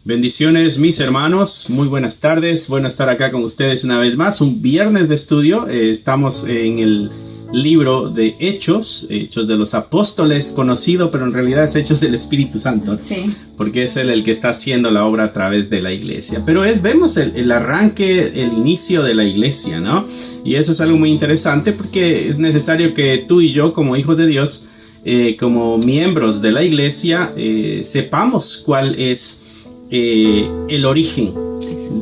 Bendiciones mis hermanos, muy buenas tardes, bueno estar acá con ustedes una vez más, un viernes de estudio. Estamos en el libro de Hechos de los Apóstoles, conocido, pero en realidad es Hechos del Espíritu Santo, sí, porque es él el que está haciendo la obra a través de la iglesia. Pero vemos el arranque, el inicio de la iglesia, ¿no? Y eso es algo muy interesante porque es necesario que tú y yo, como hijos de Dios, como miembros de la iglesia, sepamos cuál es el origen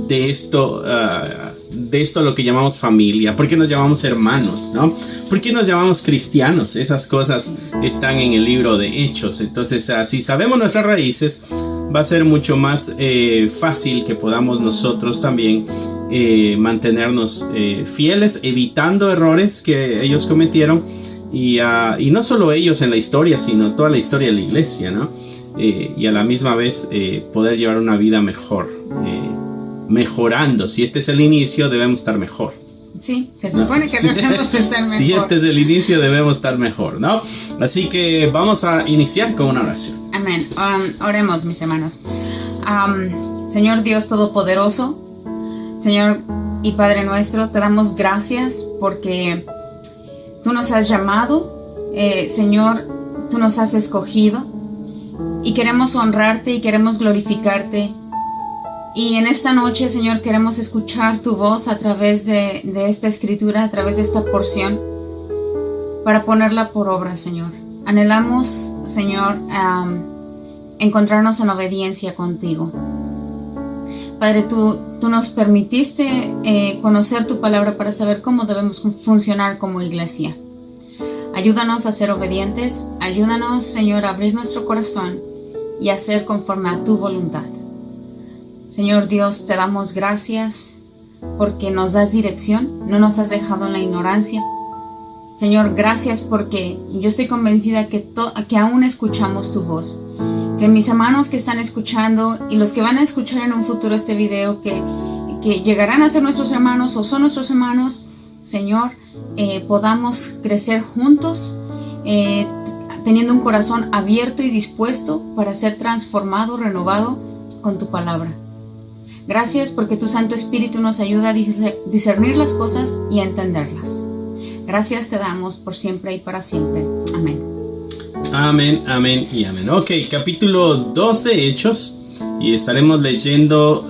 de esto a lo que llamamos familia. ¿Por qué nos llamamos hermanos, no? ¿Por qué nos llamamos cristianos? Esas cosas están en el libro de Hechos. Entonces, si sabemos nuestras raíces, va a ser mucho más fácil que podamos nosotros también mantenernos fieles, evitando errores que ellos cometieron. Y no solo ellos en la historia, sino toda la historia de la iglesia, ¿no? Y a la misma vez poder llevar una vida mejor, mejorando. Si este es el inicio, debemos estar mejor. Sí, se supone que debemos estar mejor. Si este es el inicio, debemos estar mejor, ¿no? Así que vamos a iniciar con una oración. Amén. Oremos, mis hermanos. Señor Dios Todopoderoso, Señor y Padre nuestro, te damos gracias porque tú nos has llamado, Señor, tú nos has escogido y queremos honrarte y queremos glorificarte. Y en esta noche, Señor, queremos escuchar tu voz a través de esta escritura, a través de esta porción, para ponerla por obra, Señor. Anhelamos, Señor, encontrarnos en obediencia contigo. Padre, tú nos permitiste conocer tu palabra para saber cómo debemos funcionar como iglesia. Ayúdanos a ser obedientes, ayúdanos, Señor, a abrir nuestro corazón y a hacer conforme a tu voluntad. Señor Dios, te damos gracias porque nos das dirección, no nos has dejado en la ignorancia. Señor, gracias porque yo estoy convencida que aún escuchamos tu voz. Que mis hermanos que están escuchando y los que van a escuchar en un futuro este video, que llegarán a ser nuestros hermanos o son nuestros hermanos, Señor, podamos crecer juntos, teniendo un corazón abierto y dispuesto para ser transformado, renovado con tu palabra. Gracias porque tu Santo Espíritu nos ayuda a discernir las cosas y a entenderlas. Gracias te damos por siempre y para siempre. Amén. Amén, amén y amén. Ok, capítulo 2 de Hechos, y estaremos leyendo,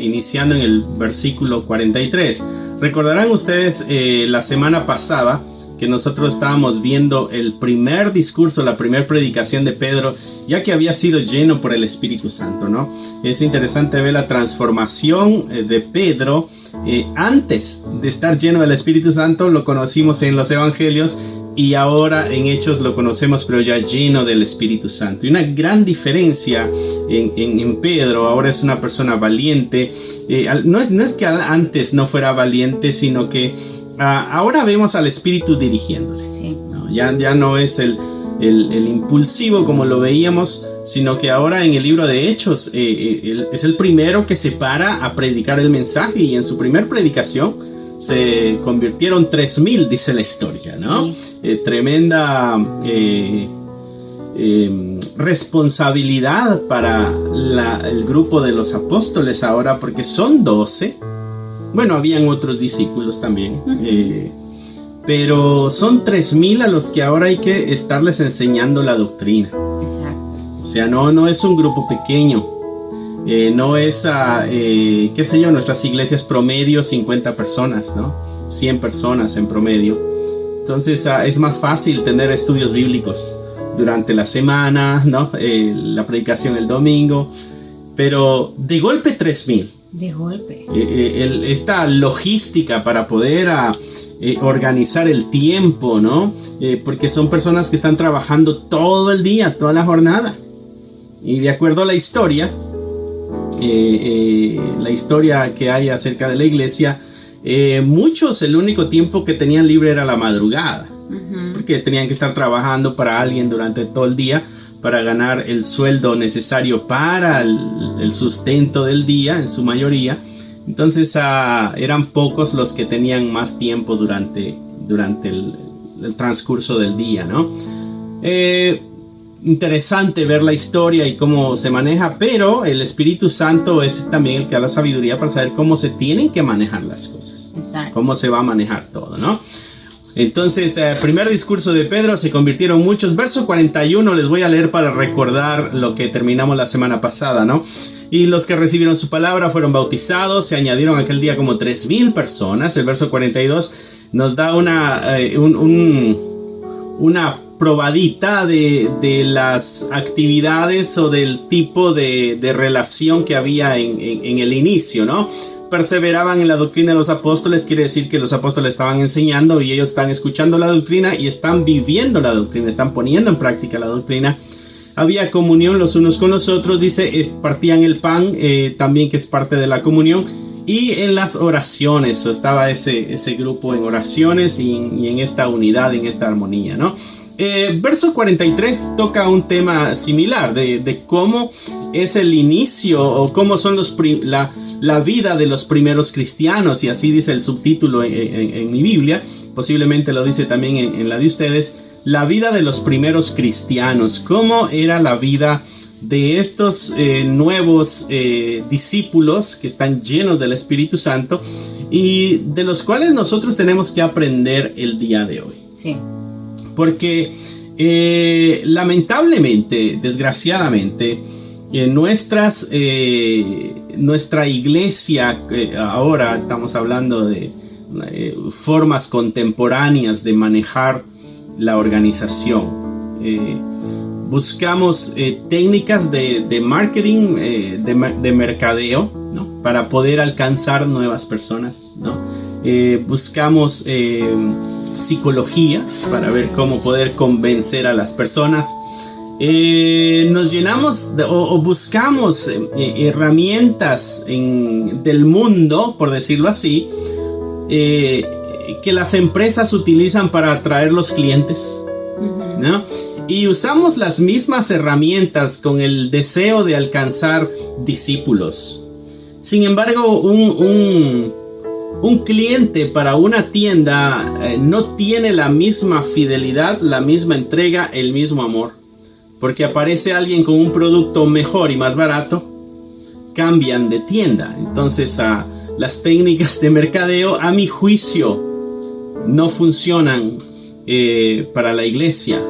iniciando en el versículo 43. Recordarán ustedes la semana pasada que nosotros estábamos viendo el primer discurso, la primera predicación de Pedro, ya que había sido lleno por el Espíritu Santo, ¿no? Es interesante ver la transformación de Pedro. Antes de estar lleno del Espíritu Santo lo conocimos en los Evangelios, y ahora en Hechos lo conocemos pero ya lleno del Espíritu Santo. Y una gran diferencia en Pedro: ahora es una persona valiente. No es que antes no fuera valiente, sino que ahora vemos al Espíritu dirigiéndole. Sí. ¿No? Ya no es el impulsivo como lo veíamos, sino que ahora en el libro de Hechos es el primero que se para a predicar el mensaje, y en su primer predicación se convirtieron 3,000, dice la historia, ¿no? Sí. Tremenda responsabilidad para el grupo de los apóstoles ahora, porque son 12. Bueno, habían otros discípulos también, pero son 3,000 a los que ahora hay que estarles enseñando la doctrina. Exacto. O sea, no es un grupo pequeño. No es, qué sé yo, nuestras iglesias promedio 50 personas, ¿no? 100 personas en promedio. Entonces es más fácil tener estudios bíblicos durante la semana, ¿no? La predicación el domingo. Pero de golpe 3,000. De golpe. Esta logística para poder organizar el tiempo, ¿no? Porque son personas que están trabajando todo el día, toda la jornada. Y de acuerdo a la historia que hay acerca de la iglesia, muchos el único tiempo que tenían libre era la madrugada, porque tenían que estar trabajando para alguien durante todo el día para ganar el sueldo necesario para el sustento del día, en su mayoría. Entonces eran pocos los que tenían más tiempo durante el transcurso del día, ¿no? interesante ver la historia y cómo se maneja, pero el Espíritu Santo es también el que da la sabiduría para saber cómo se tienen que manejar las cosas. Exacto. Cómo se va a manejar todo, ¿no? Entonces, primer discurso de Pedro, se convirtieron muchos. Verso 41 les voy a leer para recordar lo que terminamos la semana pasada, ¿no? Y los que recibieron su palabra fueron bautizados, se añadieron aquel día como 3,000 personas. El verso 42 nos da una probadita de las actividades o del tipo de relación que había en el inicio, ¿no? Perseveraban en la doctrina de los apóstoles, quiere decir que los apóstoles estaban enseñando y ellos están escuchando la doctrina y están viviendo la doctrina, están poniendo en práctica la doctrina. Había comunión los unos con los otros, dice, partían el pan, también que es parte de la comunión, y en las oraciones, estaba ese grupo en oraciones y en esta unidad, en esta armonía, ¿no? Verso 43 toca un tema similar de cómo es el inicio o cómo son la vida de los primeros cristianos, y así dice el subtítulo en mi Biblia, posiblemente lo dice también en la de ustedes, la vida de los primeros cristianos, cómo era la vida de estos nuevos discípulos que están llenos del Espíritu Santo y de los cuales nosotros tenemos que aprender el día de hoy. Sí. Porque lamentablemente, desgraciadamente, nuestra iglesia, ahora estamos hablando de formas contemporáneas de manejar la organización. Buscamos técnicas de marketing, de mercadeo, ¿no? Para poder alcanzar nuevas personas, ¿no? Buscamos psicología para ver cómo poder convencer a las personas. Nos llenamos o buscamos herramientas del mundo, por decirlo así, que las empresas utilizan para atraer los clientes, ¿no? Y usamos las mismas herramientas con el deseo de alcanzar discípulos. Sin embargo, un cliente para una tienda no tiene la misma fidelidad, la misma entrega, el mismo amor. Porque aparece alguien con un producto mejor y más barato, cambian de tienda. Entonces, las técnicas de mercadeo, a mi juicio, no funcionan para la iglesia.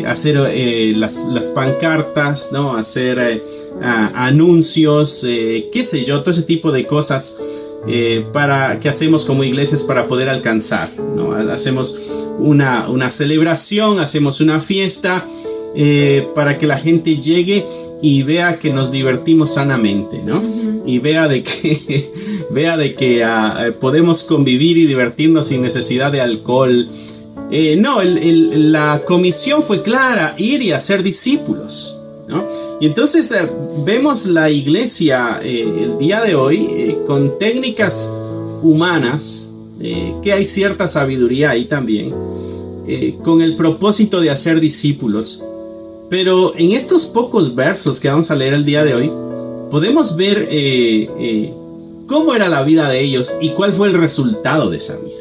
Hacer las pancartas, ¿no? Hacer anuncios, qué sé yo, todo ese tipo de cosas que hacemos como iglesias para poder alcanzar, ¿no? Hacemos una celebración, hacemos una fiesta para que la gente llegue y vea que nos divertimos sanamente, ¿no? Y vea de que podemos convivir y divertirnos sin necesidad de alcohol. No, la comisión fue clara, ir y hacer discípulos, ¿no? Y entonces vemos la iglesia el día de hoy con técnicas humanas, que hay cierta sabiduría ahí también, con el propósito de hacer discípulos. Pero en estos pocos versos que vamos a leer el día de hoy, podemos ver cómo era la vida de ellos y cuál fue el resultado de esa vida,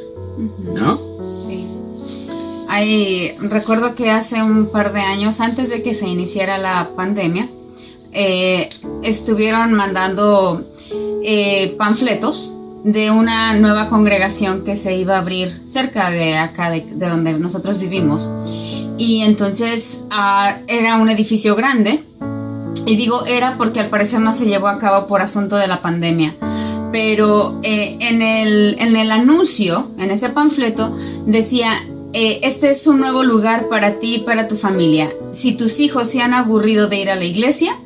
¿no? Sí. Recuerdo que hace un par de años, antes de que se iniciara la pandemia, estuvieron mandando panfletos de una nueva congregación que se iba a abrir cerca de acá, de donde nosotros vivimos. Y entonces era un edificio grande, y digo era porque al parecer no se llevó a cabo por asunto de la pandemia, pero en el anuncio, en ese panfleto decía: este es un nuevo lugar para ti y para tu familia. Si tus hijos se han aburrido de ir a la iglesia,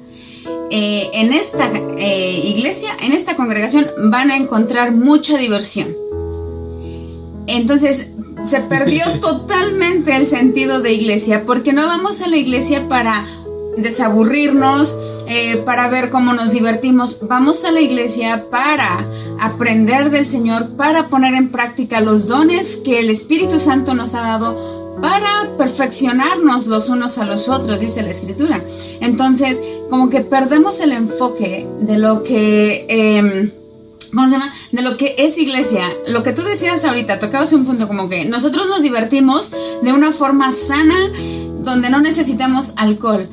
en esta iglesia, en esta congregación van a encontrar mucha diversión. Entonces se perdió totalmente el sentido de iglesia, porque no vamos a la iglesia para desaburrirnos, para ver cómo nos divertimos. Vamos a la iglesia para aprender del Señor, para poner en práctica los dones que el Espíritu Santo nos ha dado, para perfeccionarnos los unos a los otros, dice la Escritura. Entonces, como que perdemos el enfoque de lo que ¿cómo se llama? De lo que es iglesia. Lo que tú decías ahorita, tocabas un punto como que nosotros nos divertimos de una forma sana, donde no necesitamos alcohol.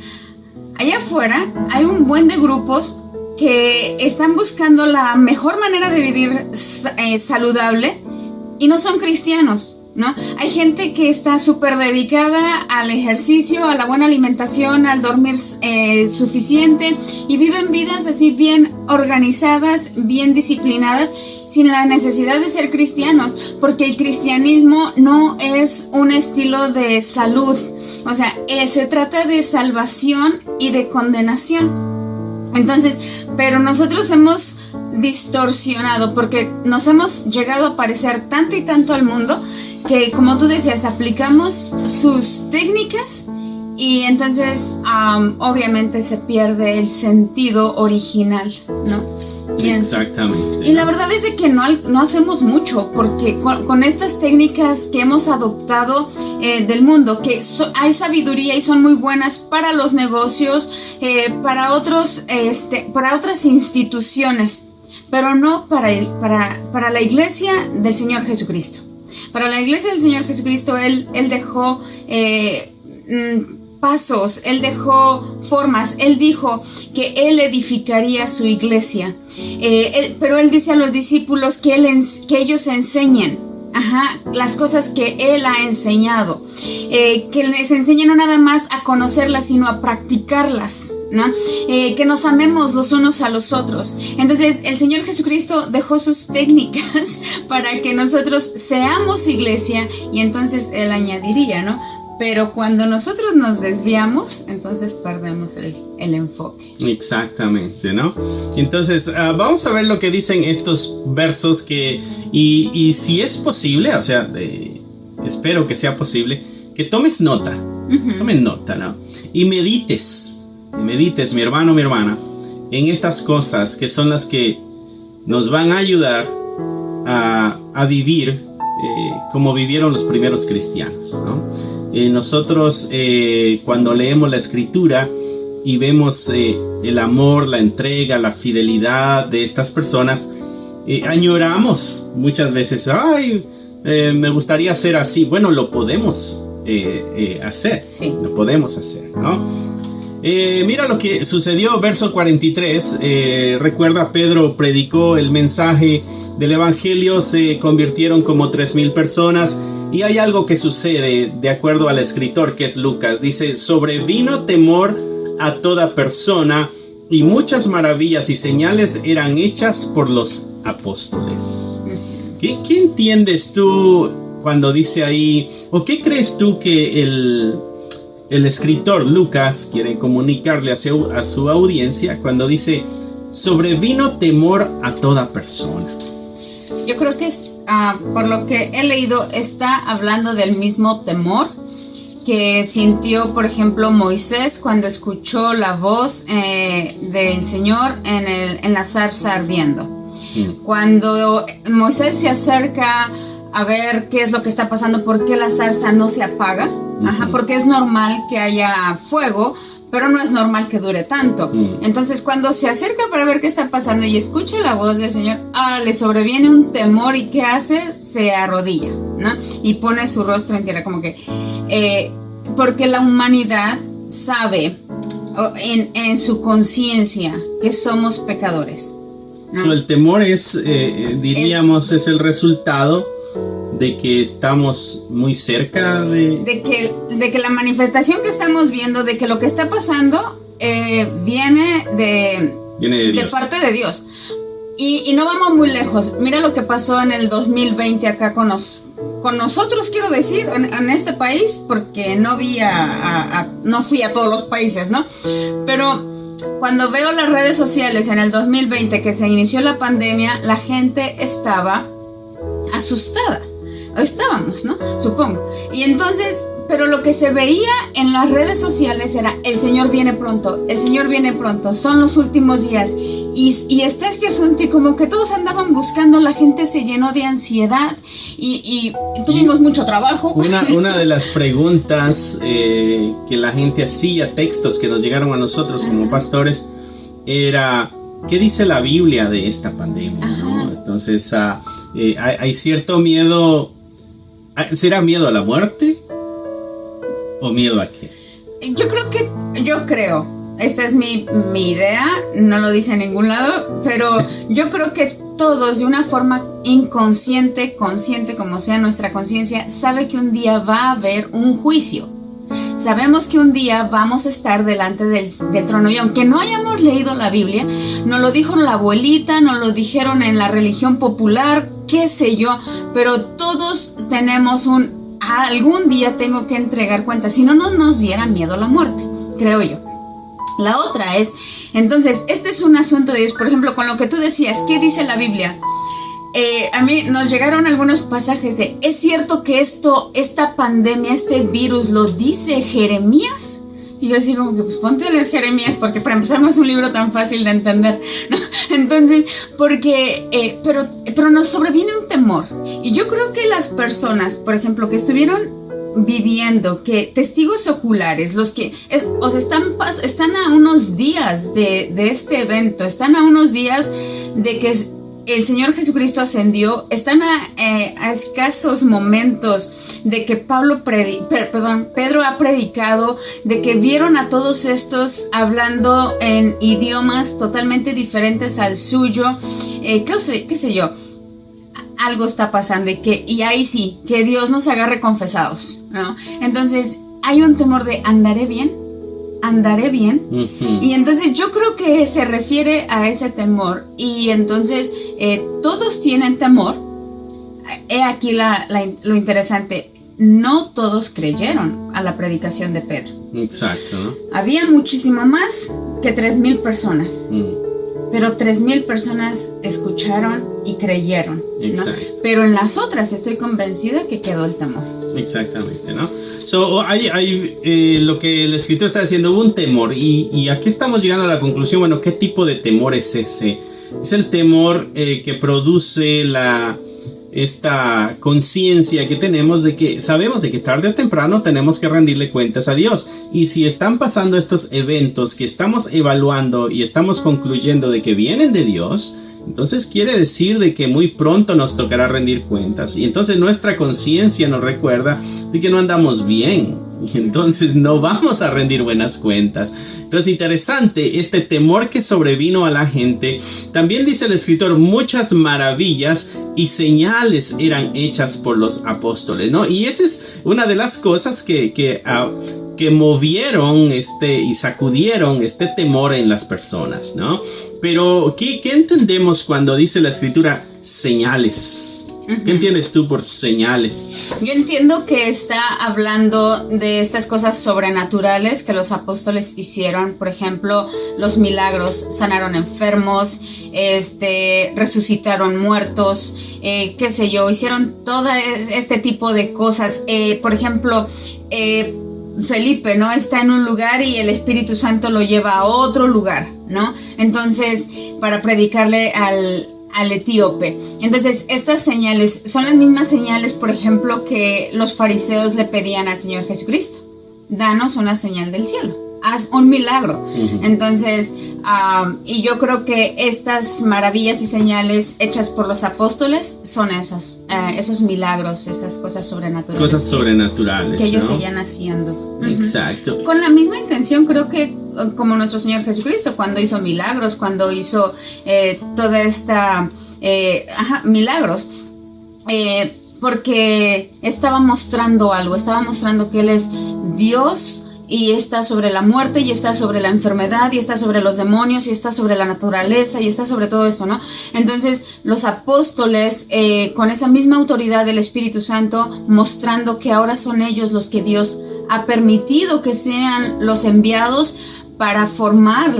Allá afuera hay un buen de grupos que están buscando la mejor manera de vivir saludable y no son cristianos, ¿no? Hay gente que está súper dedicada al ejercicio, a la buena alimentación, al dormir suficiente y viven vidas así bien organizadas, bien disciplinadas, sin la necesidad de ser cristianos, porque el cristianismo no es un estilo de salud, o sea, se trata de salvación y de condenación. Entonces, pero nosotros hemos distorsionado porque nos hemos llegado a parecer tanto y tanto al mundo que, como tú decías, aplicamos sus técnicas y entonces obviamente se pierde el sentido original, ¿no? Exactamente. Y la verdad es de que no hacemos mucho porque con estas técnicas que hemos adoptado del mundo, que hay sabiduría y son muy buenas para los negocios, para otras instituciones, pero no para la iglesia del Señor Jesucristo. Para la iglesia del Señor Jesucristo, Él dejó pasos, Él dejó formas, Él dijo que Él edificaría su iglesia, pero Él dice a los discípulos que ellos enseñen las cosas que Él ha enseñado, que les enseñen no nada más a conocerlas, sino a practicarlas, ¿no? Que nos amemos los unos a los otros. Entonces el Señor Jesucristo dejó sus técnicas para que nosotros seamos iglesia y entonces Él añadiría, ¿no? Pero cuando nosotros nos desviamos, entonces perdemos el enfoque. Exactamente, ¿no? Entonces, vamos a ver lo que dicen estos versos y si es posible, o sea, espero que sea posible, que tomes nota, tomen nota, ¿no? Y medites, mi hermano, mi hermana, en estas cosas que son las que nos van a ayudar a vivir como vivieron los primeros cristianos, ¿no? Nosotros cuando leemos la escritura y vemos el amor, la entrega, la fidelidad de estas personas, añoramos muchas veces, me gustaría ser así. Bueno, lo podemos hacer, sí. Lo podemos hacer, ¿no? Mira lo que sucedió, verso 43, recuerda, Pedro predicó el mensaje del evangelio, se convirtieron como 3,000 personas. Y hay algo que sucede, de acuerdo al escritor que es Lucas, dice: sobrevino temor a toda persona y muchas maravillas y señales eran hechas por los apóstoles. ¿Qué entiendes tú cuando dice ahí, o qué crees tú que el escritor Lucas quiere comunicarle a su audiencia cuando dice sobrevino temor a toda persona? Yo creo que por lo que he leído, está hablando del mismo temor que sintió, por ejemplo, Moisés cuando escuchó la voz del Señor en la zarza ardiendo. Cuando Moisés se acerca a ver qué es lo que está pasando, por qué la zarza no se apaga, porque es normal que haya fuego, pero no es normal que dure tanto. Entonces cuando se acerca para ver qué está pasando y escucha la voz del Señor, le sobreviene un temor y ¿qué hace? Se arrodilla, ¿no? Y pone su rostro en tierra, como que porque la humanidad sabe en su conciencia que somos pecadores, ¿no? El temor es, diríamos, es el resultado de que estamos muy cerca de que la manifestación que estamos viendo, de que lo que está pasando viene de Dios, de parte de Dios. Y no vamos muy lejos. Mira lo que pasó en el 2020 acá con nosotros, quiero decir, en este país, porque no fui a todos los países, ¿no? Pero cuando veo las redes sociales en el 2020 que se inició la pandemia, la gente estaba asustada. Estábamos, ¿no? Supongo. Y entonces, pero lo que se veía en las redes sociales era: el Señor viene pronto, el Señor viene pronto, son los últimos días. Y está este asunto, y como que todos andaban buscando, la gente se llenó de ansiedad y tuvimos mucho trabajo. Una de las preguntas que la gente hacía, textos que nos llegaron a nosotros como pastores, era: ¿qué dice la Biblia de esta pandemia? ¿No? Entonces hay cierto miedo. ¿Será miedo a la muerte o miedo a qué? Yo creo, esta es mi idea, no lo dice en ningún lado, pero yo creo que todos de una forma inconsciente, consciente como sea nuestra conciencia, sabe que un día va a haber un juicio. Sabemos que un día vamos a estar delante del trono, y aunque no hayamos leído la Biblia, nos lo dijo la abuelita, nos lo dijeron en la religión popular, qué sé yo, pero todos tenemos algún día tengo que entregar cuentas, si no nos diera miedo la muerte, creo yo. La otra es, entonces, este es un asunto de Dios, por ejemplo, con lo que tú decías, ¿qué dice la Biblia? A mí nos llegaron algunos pasajes de, ¿es cierto que esta pandemia, este virus, lo dice Jeremías? Y yo así como que, pues ponte a leer Jeremías, porque para empezar no es un libro tan fácil de entender, ¿no? Entonces, pero nos sobreviene un temor. Y yo creo que las personas, por ejemplo, que estuvieron viviendo, que testigos oculares, los que están a unos días de este evento, están a unos días de que el Señor Jesucristo ascendió, están a escasos momentos de que Pedro ha predicado, de que vieron a todos estos hablando en idiomas totalmente diferentes al suyo, qué sé yo, algo está pasando y ahí sí, que Dios nos agarre confesados, ¿no? Entonces hay un temor de ¿andaré bien? Y entonces yo creo que se refiere a ese temor, y entonces todos tienen temor. He aquí lo interesante, no todos creyeron a la predicación de Pedro. Exacto, ¿no? Había muchísimo más que 3,000 personas. Pero 3,000 personas escucharon y creyeron, ¿no? Pero en las otras estoy convencida que quedó el temor. Exactamente, ¿no? Lo que el escritor está diciendo, hubo un temor, y aquí estamos llegando a la conclusión, bueno, ¿qué tipo de temor es ese? Es el temor que produce esta conciencia que tenemos de que sabemos de que tarde o temprano tenemos que rendirle cuentas a Dios, y si están pasando estos eventos que estamos evaluando y estamos concluyendo de que vienen de Dios, entonces quiere decir de que muy pronto nos tocará rendir cuentas, y entonces nuestra conciencia nos recuerda de que no andamos bien, y entonces no vamos a rendir buenas cuentas. Entonces, interesante este temor que sobrevino a la gente. También dice el escritor, muchas maravillas y señales eran hechas por los apóstoles, ¿no? Y esa es una de las cosas que movieron y sacudieron este temor en las personas, ¿no? Pero, ¿qué entendemos cuando dice la escritura señales? ¿Qué entiendes tú por señales? Yo entiendo que está hablando de estas cosas sobrenaturales que los apóstoles hicieron. Por ejemplo, los milagros, sanaron enfermos, resucitaron muertos, qué sé yo, hicieron todo este tipo de cosas. Por ejemplo, Felipe, ¿no? Está en un lugar y el Espíritu Santo lo lleva a otro lugar, ¿no? Entonces, para predicarle al etíope. Entonces, estas señales son las mismas señales, por ejemplo, que los fariseos le pedían al Señor Jesucristo. Danos una señal del cielo. Haz un milagro. Entonces, y yo creo que estas maravillas y señales hechas por los apóstoles son esos milagros, esas cosas sobrenaturales. Cosas sobrenaturales, que ellos ¿no? seguían haciendo. Exacto. Con la misma intención, creo que como nuestro Señor Jesucristo, cuando hizo milagros, cuando hizo toda esta milagros, porque estaba mostrando algo, estaba mostrando que Él es Dios, y está sobre la muerte, y está sobre la enfermedad, y está sobre los demonios, y está sobre la naturaleza, y está sobre todo esto, ¿no? Entonces, los apóstoles, con esa misma autoridad del Espíritu Santo, mostrando que ahora son ellos los que Dios ha permitido que sean los enviados para formar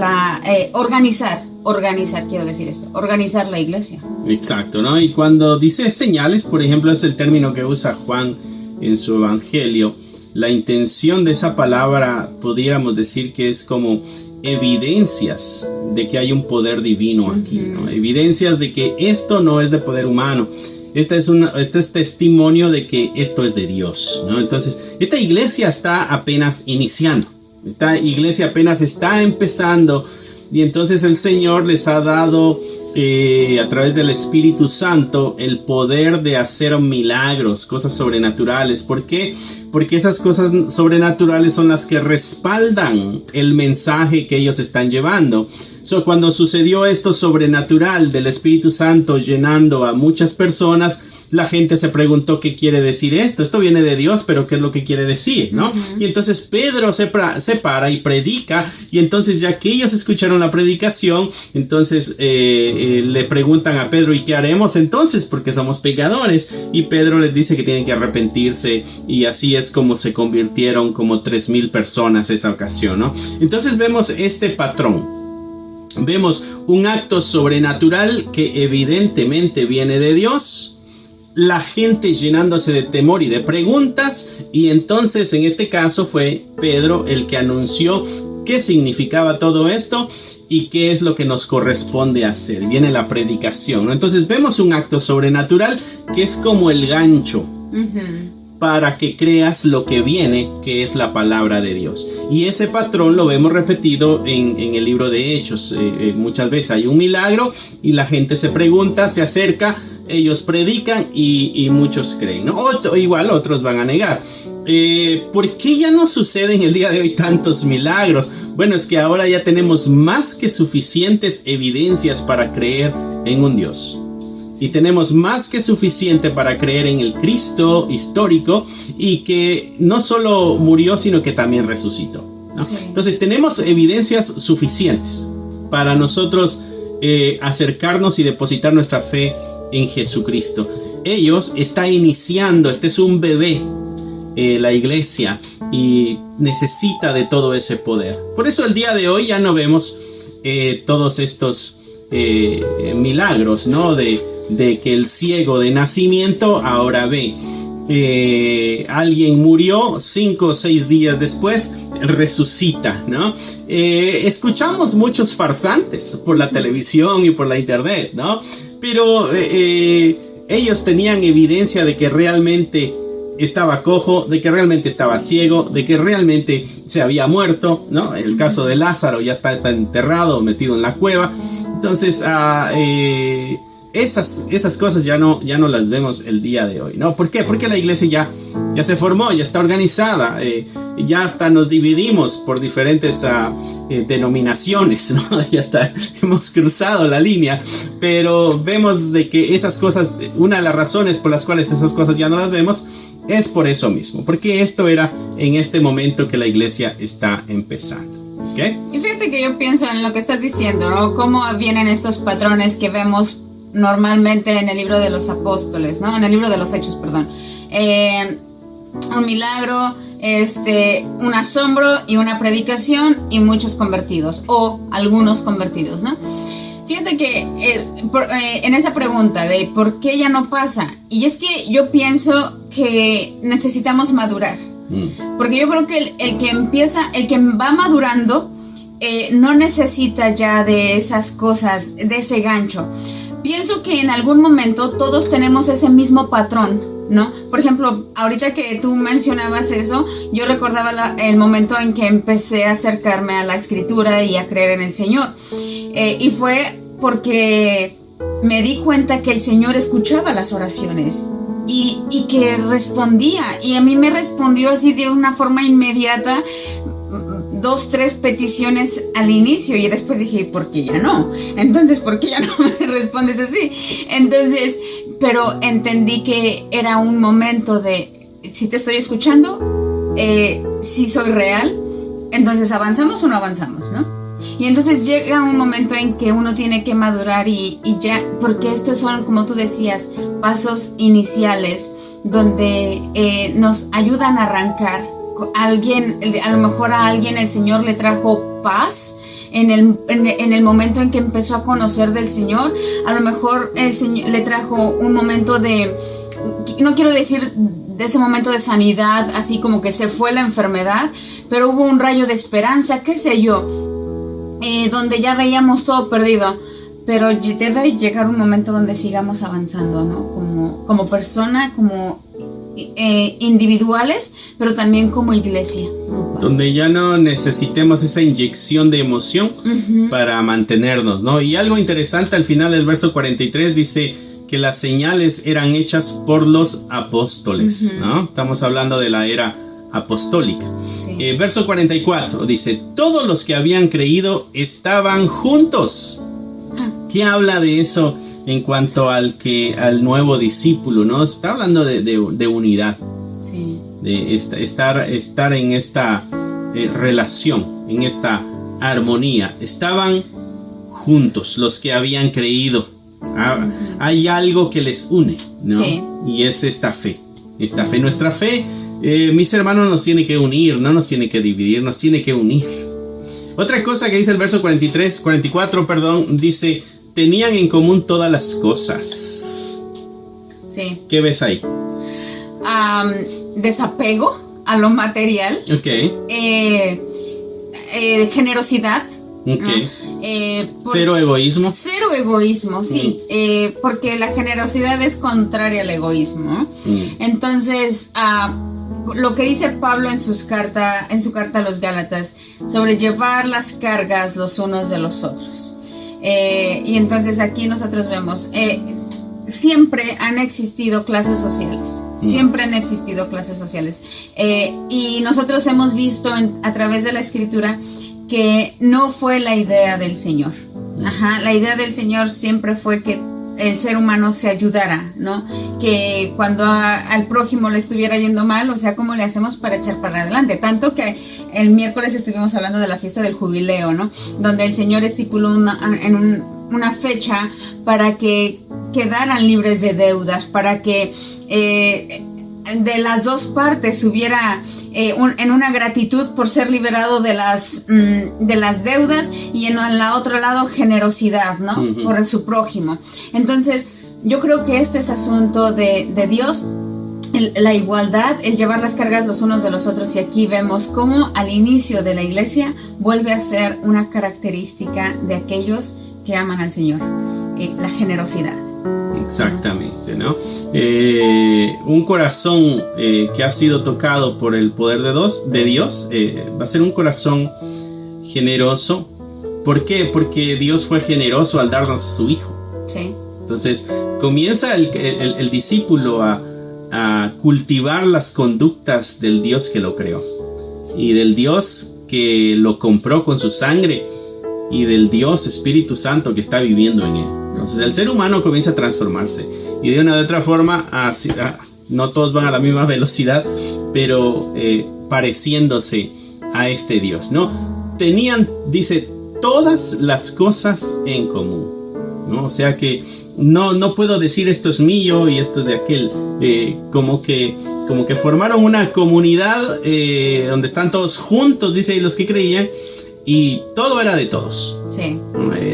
organizar la iglesia. Exacto, ¿no? Y cuando dice señales, por ejemplo, es el término que usa Juan en su evangelio. La intención de esa palabra pudiéramos decir que es como evidencias de que hay un poder divino aquí, ¿no? Evidencias de que esto no es de poder humano. Este es testimonio de que esto es de Dios, ¿no? Entonces, esta iglesia está apenas iniciando. Esta iglesia apenas está empezando. Y entonces el Señor les ha dado a través del Espíritu Santo el poder de hacer milagros, cosas sobrenaturales. ¿Por qué? Porque esas cosas sobrenaturales son las que respaldan el mensaje que ellos están llevando. Cuando sucedió esto sobrenatural del Espíritu Santo llenando a muchas personas, la gente se preguntó qué quiere decir esto. Esto viene de Dios, pero ¿qué es lo que quiere decir? ¿No? Y entonces Pedro se para y predica, y entonces ya que ellos escucharon la predicación, entonces le preguntan a Pedro, ¿y qué haremos entonces? Porque somos pecadores. Y Pedro les dice que tienen que arrepentirse, y así es como se convirtieron como 3,000 personas esa ocasión, ¿no? Entonces vemos este patrón. Vemos un acto sobrenatural que evidentemente viene de Dios, la gente llenándose de temor y de preguntas, y entonces en este caso fue Pedro el que anunció qué significaba todo esto y qué es lo que nos corresponde hacer. Viene la predicación, ¿no? Entonces vemos un acto sobrenatural que es como el gancho para que creas lo que viene, que es la palabra de Dios. Y ese patrón lo vemos repetido en el libro de Hechos. Muchas veces hay un milagro y la gente se pregunta, se acerca, ellos predican y muchos creen, ¿no? Igual otros van a negar. ¿Por qué ya no sucede en el día de hoy tantos milagros? Bueno, es que ahora ya tenemos más que suficientes evidencias para creer en un Dios. Y tenemos más que suficiente para creer en el Cristo histórico, y que no solo murió, sino que también resucitó, ¿no? Sí. Entonces tenemos evidencias suficientes para nosotros acercarnos y depositar nuestra fe en Jesucristo. Ellos están iniciando, este es un bebé, la iglesia, y necesita de todo ese poder. Por eso el día de hoy ya no vemos todos estos milagros, ¿no? De que el ciego de nacimiento ahora ve. Alguien murió 5 o 6 días después, resucita, ¿no? Escuchamos muchos farsantes por la televisión y por la internet, ¿no? Pero ellos tenían evidencia de que realmente estaba cojo, de que realmente estaba ciego, de que realmente se había muerto, ¿no? El caso de Lázaro ya está enterrado, metido en la cueva. Entonces, esas cosas ya no las vemos el día de hoy, ¿no? ¿Por qué? Porque la iglesia ya se formó, ya está organizada, ya hasta nos dividimos por diferentes denominaciones, ¿no? Ya hasta hemos cruzado la línea, pero vemos de que esas cosas, una de las razones por las cuales esas cosas ya no las vemos es por eso mismo, porque esto era en este momento que la iglesia está empezando. ¿Okay? Y fíjate que yo pienso en lo que estás diciendo, ¿no? Cómo vienen estos patrones que vemos normalmente en el libro de los apóstoles, ¿no? En el libro de los Hechos, perdón. Un milagro, un asombro y una predicación y muchos convertidos, o algunos convertidos, ¿no? Fíjate que en esa pregunta de por qué ya no pasa, y es que yo pienso que necesitamos madurar. Porque yo creo que el que va madurando, no necesita ya de esas cosas, de ese gancho. Pienso que en algún momento todos tenemos ese mismo patrón, ¿no? Por ejemplo, ahorita que tú mencionabas eso, yo recordaba el momento en que empecé a acercarme a la escritura y a creer en el Señor. Y fue porque me di cuenta que el Señor escuchaba las oraciones y que respondía. Y a mí me respondió así de una forma inmediata, 2, 3 peticiones al inicio, y después dije, ¿por qué ya no? Entonces, ¿por qué ya no me respondes así? Entonces, pero entendí que era un momento de, si te estoy escuchando, si soy real, entonces ¿avanzamos o no avanzamos, no? Y entonces llega un momento en que uno tiene que madurar y ya, porque estos son, como tú decías, pasos iniciales donde nos ayudan a arrancar. A lo mejor a alguien el Señor le trajo paz en el momento en que empezó a conocer del Señor. A lo mejor el Señor le trajo un momento de, no quiero decir de ese momento de sanidad, así como que se fue la enfermedad, pero hubo un rayo de esperanza, qué sé yo, donde ya veíamos todo perdido. Pero debe llegar un momento donde sigamos avanzando, ¿no? Como persona, como individuales, pero también como iglesia. donde ya no necesitemos esa inyección de emoción para mantenernos, ¿no? Y algo interesante al final del verso 43 dice que las señales eran hechas por los apóstoles, ¿no? Estamos hablando de la era apostólica. Sí. Verso 44 dice, todos los que habían creído estaban juntos. ¿Qué habla de eso en cuanto al nuevo discípulo, ¿no? Está hablando de unidad. Sí. De estar en esta relación, en esta armonía. Estaban juntos los que habían creído. Hay algo que les une, ¿no? Sí. Y es esta fe. Nuestra fe, mis hermanos, nos tiene que unir, no nos tiene que dividir, nos tiene que unir. Otra cosa que dice el verso 44, dice, tenían en común todas las cosas. Sí. ¿Qué ves ahí? Desapego a lo material. Okay. Generosidad. Okay. Cero egoísmo. Cero egoísmo, sí. Porque la generosidad es contraria al egoísmo. Entonces, lo que dice Pablo en su carta a los Gálatas, sobre llevar las cargas los unos de los otros. Y entonces aquí nosotros vemos, siempre han existido clases sociales. Siempre han existido clases sociales. Y nosotros hemos visto a través de la Escritura que no fue la idea del Señor. La idea del Señor siempre fue que el ser humano se ayudara, ¿no? Que cuando al prójimo le estuviera yendo mal, o sea, ¿cómo le hacemos para echar para adelante? Tanto que el miércoles estuvimos hablando de la fiesta del jubileo, ¿no? Donde el Señor estipuló una fecha para que quedaran libres de deudas, para que de las dos partes hubiera en una gratitud por ser liberado de las deudas, y en la otro lado generosidad, ¿no? Por su prójimo. Entonces yo creo que este es asunto de Dios, la igualdad, el llevar las cargas los unos de los otros. Y aquí vemos cómo al inicio de la iglesia vuelve a ser una característica de aquellos que aman al Señor, la generosidad. Exactamente, ¿no? Un corazón que ha sido tocado por el poder de Dios va a ser un corazón generoso. ¿Por qué? Porque Dios fue generoso al darnos a su Hijo. Sí. Entonces comienza el discípulo a cultivar las conductas del Dios que lo creó, y del Dios que lo compró con su sangre, y del Dios Espíritu Santo que está viviendo en él. Entonces el ser humano comienza a transformarse, y de una u otra forma, no todos van a la misma velocidad, pero pareciéndose a este Dios, ¿no? Tenían, dice, todas las cosas en común, ¿no? O sea que no puedo decir esto es mío y esto es de aquel. Como que formaron una comunidad donde están todos juntos, dice, y los que creían, y todo era de todos. Sí.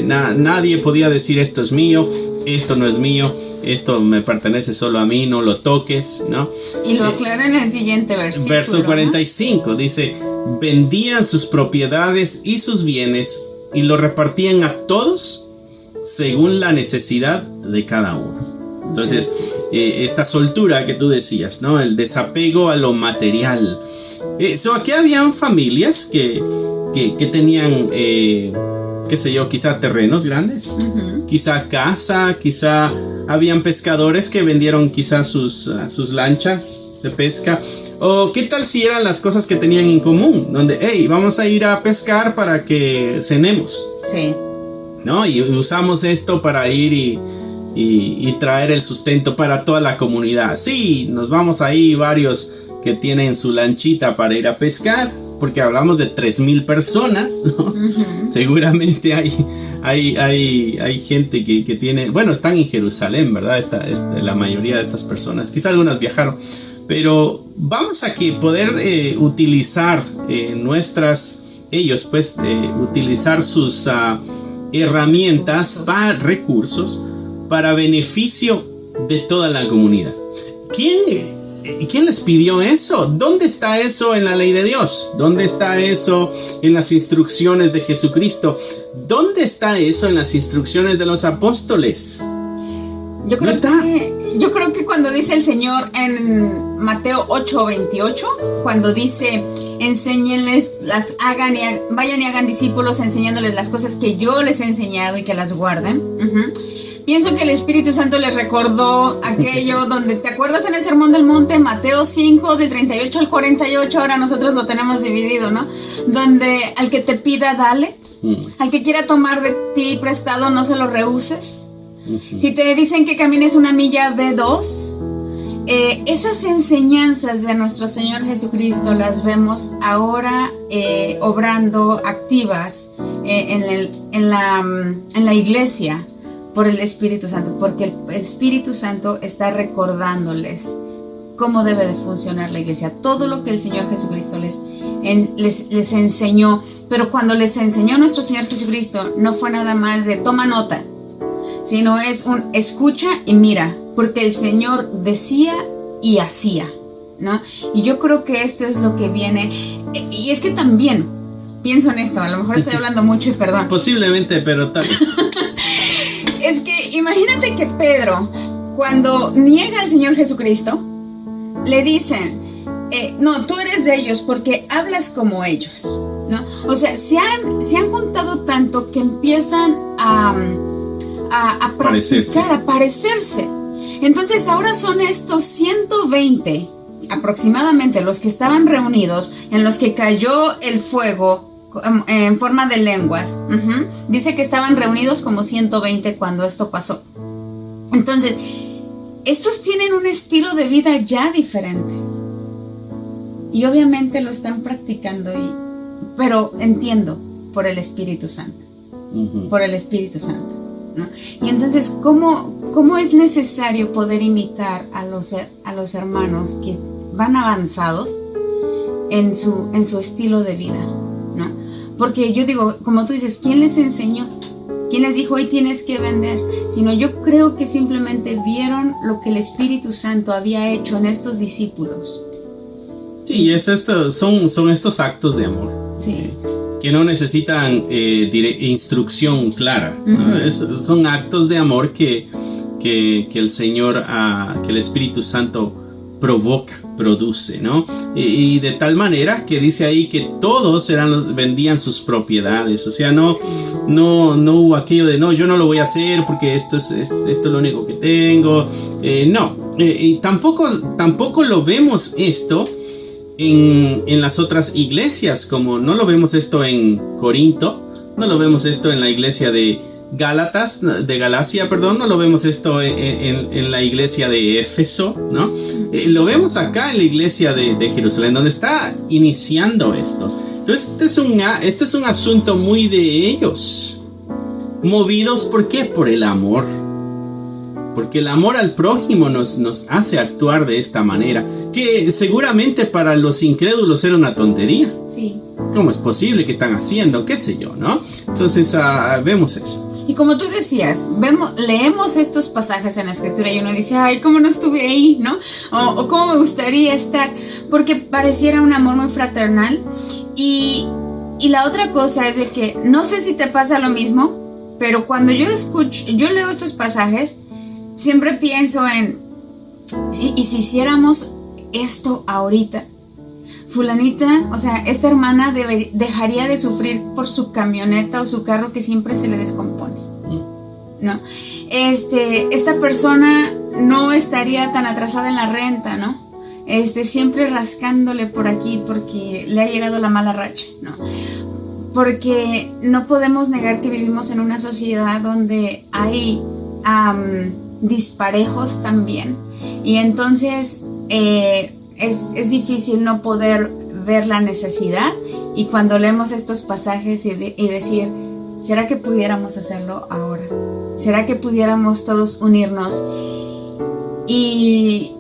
Nadie podía decir esto es mío, esto no es mío, esto me pertenece solo a mí, no lo toques, ¿no? Y lo aclara en el siguiente versículo. Verso 45, ¿no? Dice, vendían sus propiedades y sus bienes y lo repartían a todos según la necesidad de cada uno. Entonces, esta soltura que tú decías, ¿no? El desapego a lo material. Aquí habían familias que tenían, qué sé yo, quizá terrenos grandes, quizá casa, quizá habían pescadores que vendieron quizá sus lanchas de pesca. O qué tal si eran las cosas que tenían en común, donde, hey, vamos a ir a pescar para que cenemos. Sí. ¿No? Y usamos esto para ir y traer el sustento para toda la comunidad. Sí, nos vamos ahí varios que tienen su lanchita para ir a pescar, porque hablamos de 3,000 personas, ¿no? Seguramente hay gente que tiene, bueno, están en Jerusalén, ¿verdad? La mayoría de estas personas, quizá algunas viajaron, pero vamos a poder utilizar utilizar sus herramientas, recursos, para beneficio de toda la comunidad. ¿Quién les pidió eso? ¿Dónde está eso en la ley de Dios? ¿Dónde está eso en las instrucciones de Jesucristo? ¿Dónde está eso en las instrucciones de los apóstoles? Yo creo que cuando dice el Señor en Mateo 8:28, cuando dice enséñenles, vayan y hagan discípulos enseñándoles las cosas que yo les he enseñado y que las guarden. Pienso que el Espíritu Santo les recordó aquello donde, ¿te acuerdas en el Sermón del Monte? Mateo 5, del 38 al 48, ahora nosotros lo tenemos dividido, ¿no? Donde al que te pida, dale. Al que quiera tomar de ti prestado, no se lo rehuses. Si te dicen que camines 1 milla, ve 2. Esas enseñanzas de nuestro Señor Jesucristo las vemos ahora obrando activas en la iglesia por el Espíritu Santo, porque el Espíritu Santo está recordándoles cómo debe de funcionar la iglesia, todo lo que el Señor Jesucristo les enseñó. Pero cuando les enseñó nuestro Señor Jesucristo, no fue nada más de toma nota, sino es un escucha y mira, porque el Señor decía y hacía, ¿no? Y yo creo que esto es lo que viene. Y es que también pienso en esto, a lo mejor estoy hablando mucho y perdón. Posiblemente, pero también. Es que imagínate que Pedro, cuando niega al Señor Jesucristo, le dicen, no, tú eres de ellos porque hablas como ellos, ¿no? O sea, se han juntado tanto que empiezan a practicar, a parecerse. Entonces ahora son estos 120 aproximadamente los que estaban reunidos, en los que cayó el fuego en forma de lenguas. Dice que estaban reunidos como 120 cuando esto pasó. Entonces, estos tienen un estilo de vida ya diferente. Y obviamente lo están practicando, pero entiendo, por el Espíritu Santo. Por el Espíritu Santo, ¿no? Y entonces, ¿cómo es necesario poder imitar a los hermanos que van avanzados en su estilo de vida, ¿no? Porque yo digo, como tú dices, ¿quién les enseñó? ¿Quién les dijo hoy tienes que vender? Sino yo creo que simplemente vieron lo que el Espíritu Santo había hecho en estos discípulos. Sí, son estos actos de amor. Sí. Que no necesitan instrucción clara, ¿no? Son actos de amor que el Señor, que el Espíritu Santo produce, ¿no? Y de tal manera que dice ahí que todos vendían sus propiedades. O sea, no hubo aquello de no, yo no lo voy a hacer porque esto es lo único que tengo. Y tampoco lo vemos esto en las otras iglesias, como no lo vemos esto en Corinto, no lo vemos esto en la iglesia de Galacia, no lo vemos esto en la iglesia de Éfeso, ¿no? Lo vemos acá en la iglesia de Jerusalén, donde está iniciando esto. Entonces, este es un asunto muy de ellos, movidos, ¿por qué? Por el amor. Porque el amor al prójimo nos hace actuar de esta manera, que seguramente para los incrédulos era una tontería. Sí. ¿Cómo es posible que están haciendo? ¿Qué sé yo, no? Entonces vemos eso. Y como tú decías, leemos estos pasajes en la Escritura y uno dice, ay, ¿cómo no estuve ahí, no? O ¿cómo me gustaría estar? Porque pareciera un amor muy fraternal. Y la otra cosa es de que, no sé si te pasa lo mismo, pero cuando yo leo estos pasajes, siempre pienso en, ¿y si hiciéramos esto ahorita? Fulanita, o sea, esta hermana dejaría de sufrir por su camioneta o su carro que siempre se le descompone, ¿no? Esta persona no estaría tan atrasada en la renta, ¿no? Siempre rascándole por aquí porque le ha llegado la mala racha, ¿no? Porque no podemos negar que vivimos en una sociedad donde hay disparejos también, y entonces es difícil no poder ver la necesidad, y cuando leemos estos pasajes y decir, ¿será que pudiéramos hacerlo ahora? ¿Será que pudiéramos todos unirnos y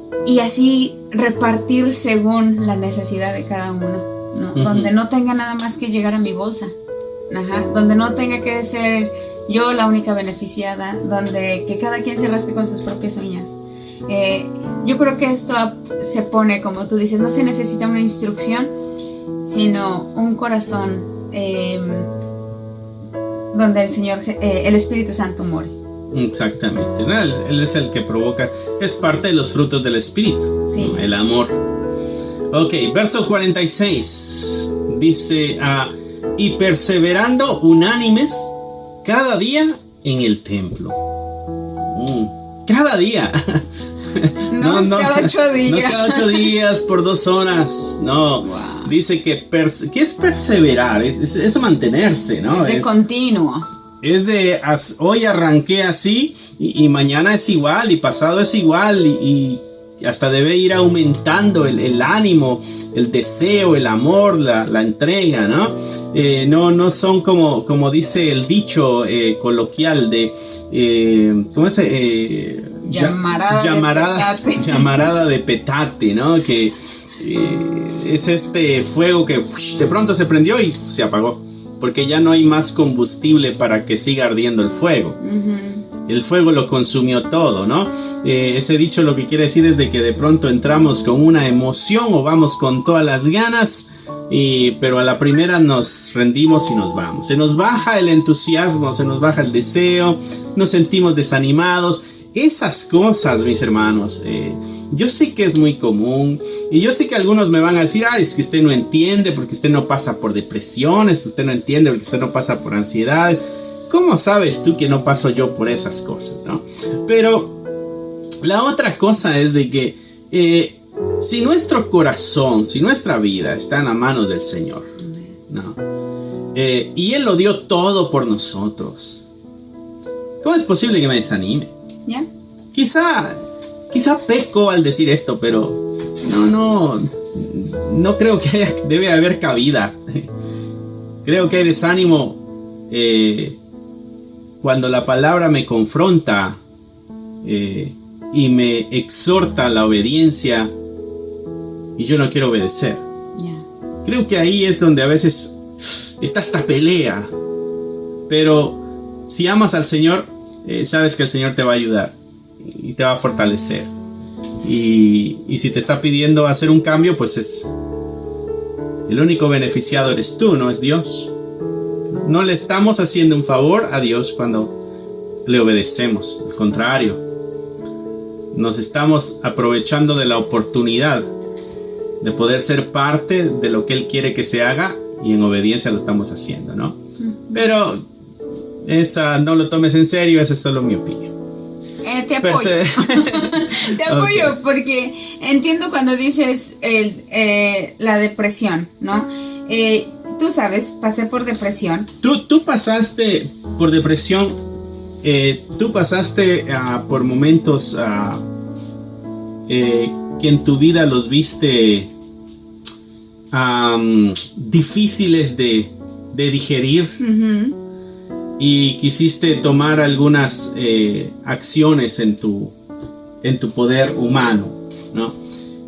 así repartir según la necesidad de cada uno, ¿no? Donde no tenga nada más que llegar a mi bolsa, donde no tenga que ser yo la única beneficiada, donde que cada quien se rasque con sus propias uñas. Yo creo que esto se pone, como tú dices, no se necesita una instrucción, sino un corazón donde el Espíritu Santo more. Exactamente, ¿no? Él es el que provoca, es parte de los frutos del Espíritu, sí. ¿no? El amor. Ok, verso 46 dice, y perseverando unánimes cada día en el templo. Cada día. No es cada 8 días. No es cada 8 días por 2 horas. No. Wow. Dice que ¿qué es perseverar? Es mantenerse, ¿no? Es de continuo. Es de hoy arranqué así y mañana es igual y pasado es igual y hasta debe ir aumentando el ánimo, el deseo, el amor, la entrega, ¿no? No son como dice el dicho coloquial de ¿cómo es? Llamarada de petate, ¿no? Que es este fuego que de pronto se prendió y se apagó, porque ya no hay más combustible para que siga ardiendo el fuego. El fuego lo consumió todo, ¿no? Ese dicho lo que quiere decir es de que de pronto entramos con una emoción o vamos con todas las ganas, pero a la primera nos rendimos y nos vamos. Se nos baja el entusiasmo, se nos baja el deseo, nos sentimos desanimados. Esas cosas, mis hermanos, yo sé que es muy común y yo sé que algunos me van a decir, es que usted no entiende porque usted no pasa por depresiones, usted no entiende porque usted no pasa por ansiedad. ¿Cómo sabes tú que no paso yo por esas cosas, no? Pero la otra cosa es de que si nuestro corazón, si nuestra vida está en la mano del Señor, ¿no? Y Él lo dio todo por nosotros, ¿cómo es posible que me desanime? ¿Ya? Quizá peco al decir esto, pero no creo que debe haber cabida. Creo que hay desánimo cuando la palabra me confronta y me exhorta a la obediencia y yo no quiero obedecer. Yeah. Creo que ahí es donde a veces está esta pelea. Pero si amas al Señor, sabes que el Señor te va a ayudar y te va a fortalecer. Y si te está pidiendo hacer un cambio, pues es el único beneficiado eres tú, no es Dios. No le estamos haciendo un favor a Dios cuando le obedecemos. Al contrario, nos estamos aprovechando de la oportunidad de poder ser parte de lo que Él quiere que se haga y en obediencia lo estamos haciendo, ¿no? Pero esa no lo tomes en serio, esa es solo mi opinión. Te apoyo. Te apoyo, okay. Porque entiendo cuando dices la depresión, ¿no? Tú sabes, pasé por depresión. Tú pasaste por depresión. Tú pasaste por momentos que en tu vida los viste difíciles de digerir. Uh-huh. Y quisiste tomar algunas acciones en tu poder humano, ¿no?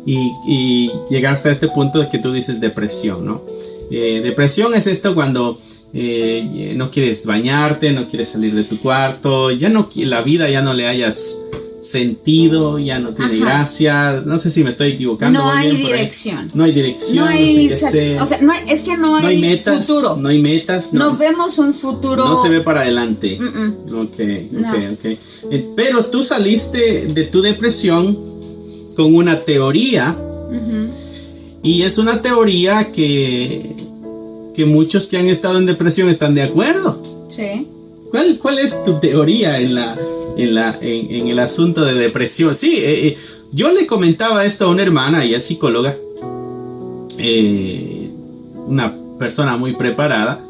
Y llegaste a este punto de que tú dices depresión, ¿no? Depresión es esto cuando no quieres bañarte, no quieres salir de tu cuarto, la vida ya no le hayas sentido, ya no tiene gracia. No sé si me estoy equivocando. No hay dirección. No hay dirección. No hay, o sea, es que no hay metas, futuro. No hay metas. No vemos un futuro. No se ve para adelante. Okay. Pero tú saliste de tu depresión con una teoría. Uh-huh. Y es una teoría que muchos que han estado en depresión están de acuerdo. Sí. ¿Cuál es tu teoría en el asunto de depresión? Sí, yo le comentaba esto a una hermana, ella es psicóloga, una persona muy preparada.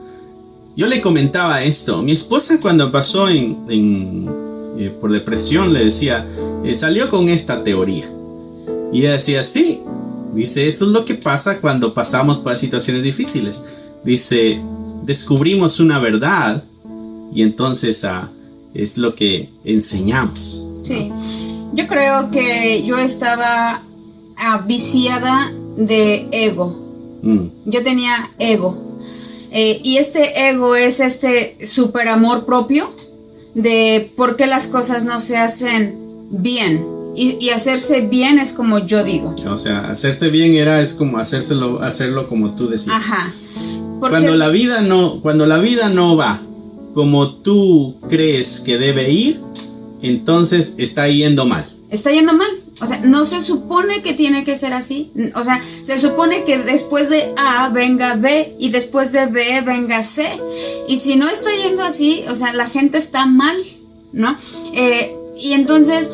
Yo le comentaba esto. Mi esposa, cuando pasó por depresión, le decía, salió con esta teoría. Y ella decía, sí. Dice, eso es lo que pasa cuando pasamos por situaciones difíciles. Dice, descubrimos una verdad y entonces es lo que enseñamos. Sí, yo creo que yo estaba viciada de ego. Yo tenía ego. Y este ego es este super amor propio de por qué las cosas no se hacen bien. Y hacerse bien es como yo digo. O sea, hacerse bien es como hacerlo como tú decías. Ajá. Cuando la vida no va como tú crees que debe ir, entonces está yendo mal. Está yendo mal. O sea, no se supone que tiene que ser así. O sea, se supone que después de A venga B y después de B venga C. Y si no está yendo así, o sea, la gente está mal, ¿no? Y entonces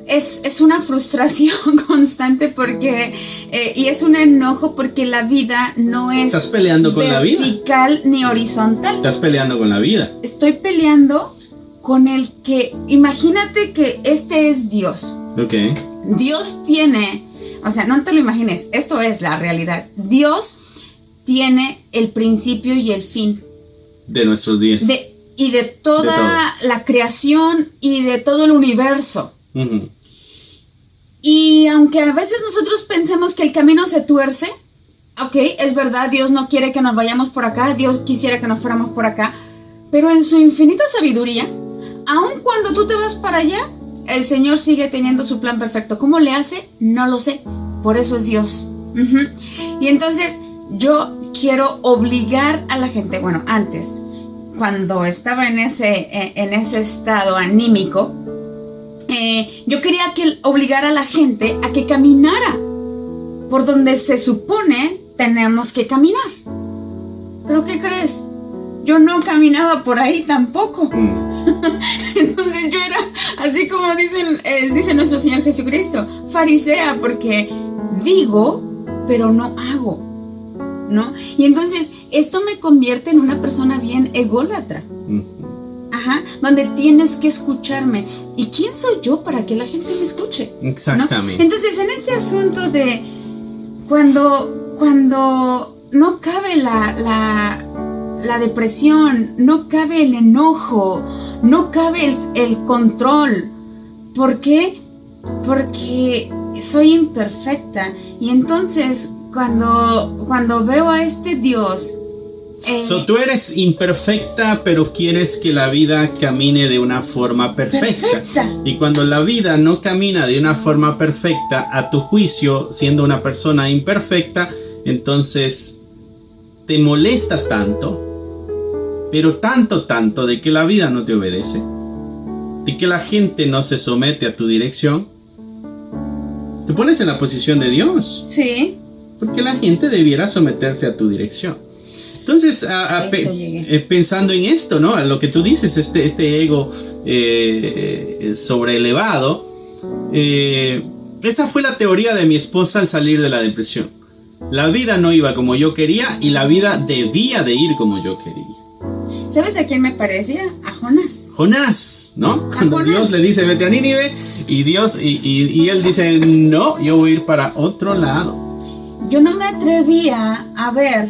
es una frustración constante porque y es un enojo porque la vida no es Estás peleando con la vida. Vertical ni horizontal. Estás peleando con la vida. Estoy peleando con el que, imagínate que este es Dios. Ok. Dios tiene, o sea, no te lo imagines, esto es la realidad. Dios tiene el principio y el fin. De nuestros días. Y de toda la creación y de todo el universo. Uh-huh. Y aunque a veces nosotros pensemos que el camino se tuerce, ok, es verdad, Dios no quiere que nos vayamos por acá, Dios quisiera que nos fuéramos por acá, pero en su infinita sabiduría, aun cuando tú te vas para allá, el Señor sigue teniendo su plan perfecto. ¿Cómo le hace? No lo sé. Por eso es Dios. Uh-huh. Y entonces yo quiero obligar a la gente, bueno, antes, cuando estaba en ese estado anímico, yo quería obligar a la gente a que caminara por donde se supone tenemos que caminar. ¿Pero qué crees? Yo no caminaba por ahí tampoco. Entonces yo era, así como dice nuestro Señor Jesucristo, farisea, porque digo, pero no hago, ¿no? Y entonces esto me convierte en una persona bien ególatra. Ajá, donde tienes que escucharme. ¿Y quién soy yo para que la gente me escuche? Exactamente. ¿No? Entonces, en este asunto de cuando no cabe la depresión, no cabe el enojo, no cabe el control. ¿Por qué? Porque soy imperfecta. Y entonces, cuando veo a este Dios... tú eres imperfecta, pero quieres que la vida camine de una forma perfecta. Y cuando la vida no camina de una forma perfecta, a tu juicio, siendo una persona imperfecta, entonces te molestas tanto, pero tanto de que la vida no te obedece, de que la gente no se somete a tu dirección. Te pones en la posición de Dios. Sí. Porque la gente debiera someterse a tu dirección. Entonces, pensando en esto, ¿no? Lo que tú dices, este ego sobreelevado, esa fue la teoría de mi esposa al salir de la depresión. La vida no iba como yo quería y la vida debía de ir como yo quería. ¿Sabes a quién me parecía? A Jonás. Jonás, ¿no? Cuando Dios le dice, vete a Nínive, y él dice, no, yo voy a ir para otro lado. Yo no me atrevía a ver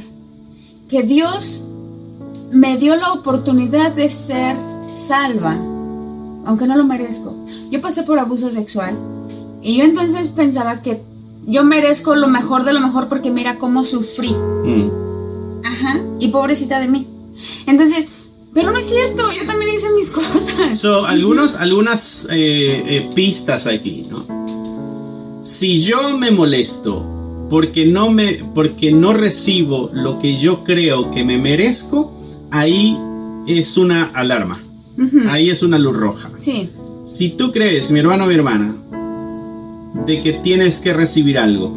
que Dios me dio la oportunidad de ser salva, aunque no lo merezco. Yo pasé por abuso sexual y yo entonces pensaba que yo merezco lo mejor de lo mejor porque mira cómo sufrí. Ajá, y pobrecita de mí. Entonces, pero no es cierto, yo también hice mis cosas. Algunas pistas aquí, ¿no? Si yo me molesto porque no recibo lo que yo creo que me merezco, ahí es una alarma. Uh-huh. Ahí es una luz roja. Sí. Si tú crees, mi hermano o mi hermana, de que tienes que recibir algo,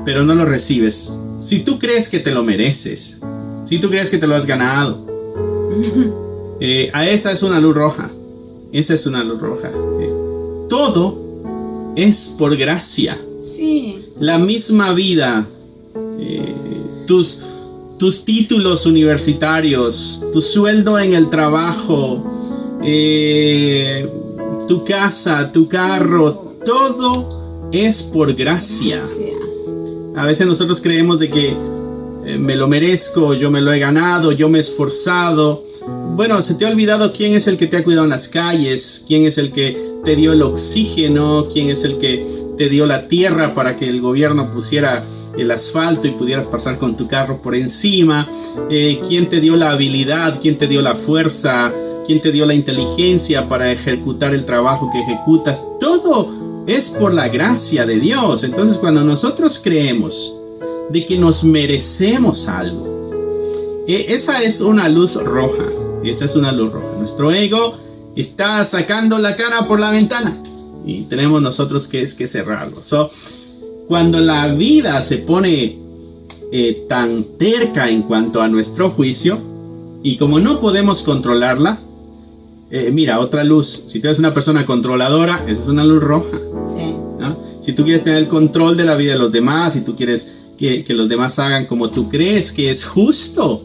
pero no lo recibes, si tú crees que te lo mereces, si tú crees que te lo has ganado, uh-huh, esa es una luz roja. Esa es una luz roja. Todo es por gracia. Sí. La misma vida, tus títulos universitarios, tu sueldo en el trabajo, tu casa, tu carro, todo es por gracia. A veces nosotros creemos de que me lo merezco, yo me lo he ganado, yo me he esforzado. Bueno, se te ha olvidado quién es el que te ha cuidado en las calles, quién es el que te dio el oxígeno, quién es el que te dio la tierra para que el gobierno pusiera el asfalto y pudieras pasar con tu carro por encima, quién te dio la habilidad, quién te dio la fuerza, quién te dio la inteligencia para ejecutar el trabajo que ejecutas. Todo es por la gracia de Dios. Entonces, cuando nosotros creemos de que nos merecemos algo, esa es una luz roja. Esa es una luz roja. Nuestro ego está sacando la cara por la ventana. y tenemos nosotros que cerrarlo. Cuando la vida se pone tan terca en cuanto a nuestro juicio, y como no podemos controlarla, mira, otra luz. Si tú eres una persona controladora, esa es una luz roja. Sí. ¿No? Si tú quieres tener el control de la vida de los demás, si tú quieres que los demás hagan como tú crees que es justo,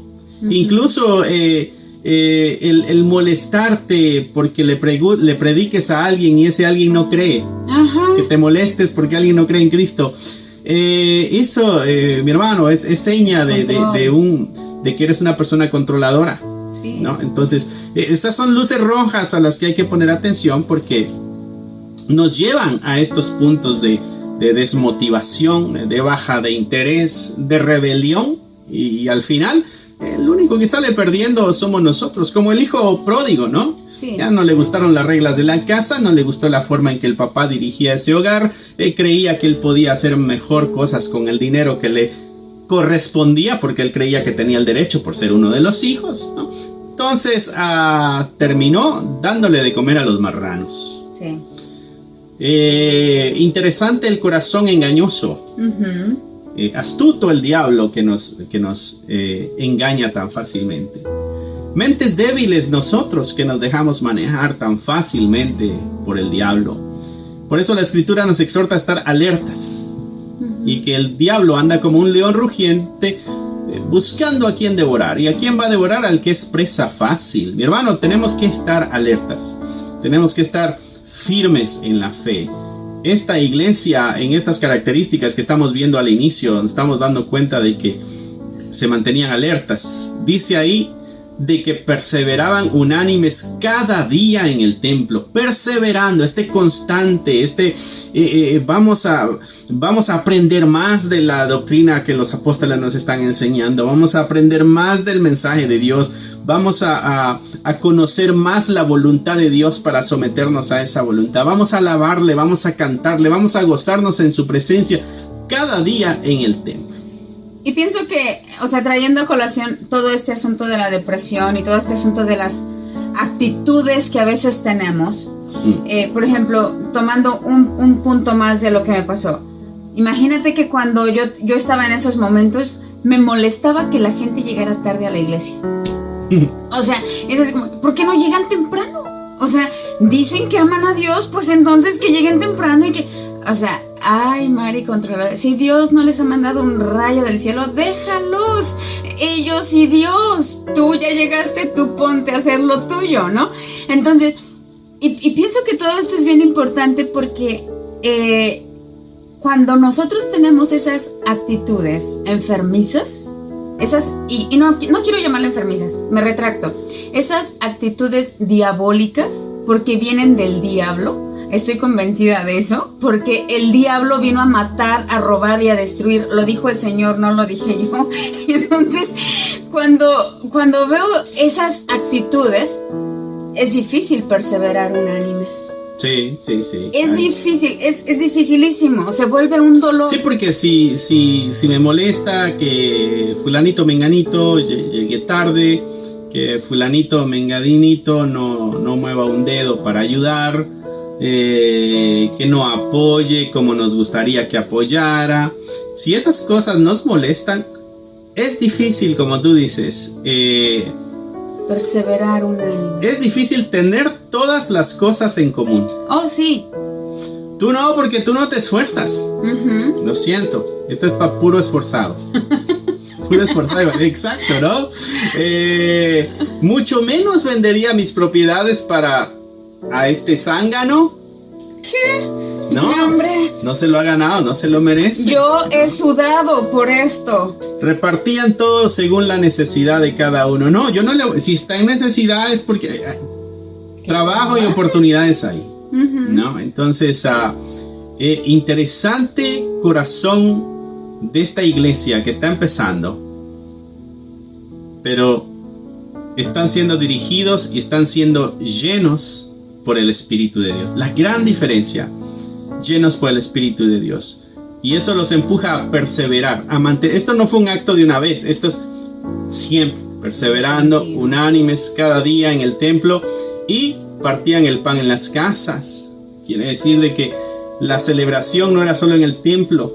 incluso el molestarte porque le prediques a alguien y ese alguien no cree, que te molestes porque alguien no cree en Cristo, eso, mi hermano, es seña de que eres una persona controladora. Sí. ¿No? Entonces, esas son luces rojas a las que hay que poner atención, porque nos llevan a estos puntos de desmotivación, de baja de interés, de rebelión, y al final el único que sale perdiendo somos nosotros, como el hijo pródigo, ¿no? Sí. Ya no le gustaron las reglas de la casa, no le gustó la forma en que el papá dirigía ese hogar, creía que él podía hacer mejor cosas con el dinero que le correspondía, porque él creía que tenía el derecho por ser uno de los hijos, ¿no? Entonces terminó dándole de comer a los marranos. Sí. Interesante el corazón engañoso. Astuto el diablo que nos engaña tan fácilmente. Mentes débiles nosotros que nos dejamos manejar tan fácilmente por el diablo. Por eso la escritura nos exhorta a estar alertas. Y que el diablo anda como un león rugiente buscando a quien devorar. ¿Y a quién va a devorar? Al que es presa fácil. Mi hermano, tenemos que estar alertas. Tenemos que estar firmes en la fe. Esta iglesia, en estas características que estamos viendo al inicio, nos estamos dando cuenta de que se mantenían alertas. Dice ahí de que perseveraban unánimes cada día en el templo, perseverando, constante, vamos a aprender más de la doctrina que los apóstoles nos están enseñando, vamos a aprender más del mensaje de Dios, vamos a conocer más la voluntad de Dios para someternos a esa voluntad, vamos a alabarle, vamos a cantarle, vamos a gozarnos en su presencia cada día en el templo. Y pienso que, trayendo a colación todo este asunto de la depresión y todo este asunto de las actitudes que a veces tenemos, por ejemplo, tomando un punto más de lo que me pasó. Imagínate que cuando yo estaba en esos momentos, me molestaba que la gente llegara tarde a la iglesia. Es así como, ¿por qué no llegan temprano? Dicen que aman a Dios, pues entonces que lleguen temprano y que... ay, Mari controlada. Si Dios no les ha mandado un rayo del cielo, déjalos. Ellos y Dios. Tú ya llegaste, tú ponte a hacer lo tuyo, ¿no? Entonces, y pienso que todo esto es bien importante porque cuando nosotros tenemos esas actitudes enfermizas, y no quiero llamarle enfermizas, me retracto, esas actitudes diabólicas, porque vienen del diablo. Estoy convencida de eso, porque el diablo vino a matar, a robar y a destruir. Lo dijo el Señor, no lo dije yo. Y entonces, cuando veo esas actitudes, es difícil perseverar unánimes. Sí. Es difícil, es dificilísimo. Se vuelve un dolor. Sí, porque si me molesta que fulanito menganito llegue tarde, que fulanito mengadinito no mueva un dedo para ayudar, que no apoye como nos gustaría que apoyara. Si esas cosas nos molestan, es difícil, como tú dices, perseverar unánimes. Es difícil tener todas las cosas en común. Oh, sí. Tú no, porque tú no te esfuerzas. Lo siento, esto es para puro esforzado. Puro esforzado, exacto, ¿no? Mucho menos vendería mis propiedades para a este zángano. ¿Qué? No, hombre. No se lo ha ganado, no se lo merece. Yo he sudado por esto. Repartían todo según la necesidad de cada uno. No, yo no le... Si está en necesidad es porque trabajo y oportunidades hay. ¿No? Entonces, interesante corazón de esta iglesia que está empezando. Pero están siendo dirigidos y están siendo llenos por el Espíritu de Dios. La gran diferencia, llenos por el Espíritu de Dios. Y eso los empuja a perseverar, a mantener. Esto no fue un acto de una vez, esto es siempre, perseverando, unánimes, cada día en el templo, y partían el pan en las casas. Quiere decir de que la celebración no era solo en el templo,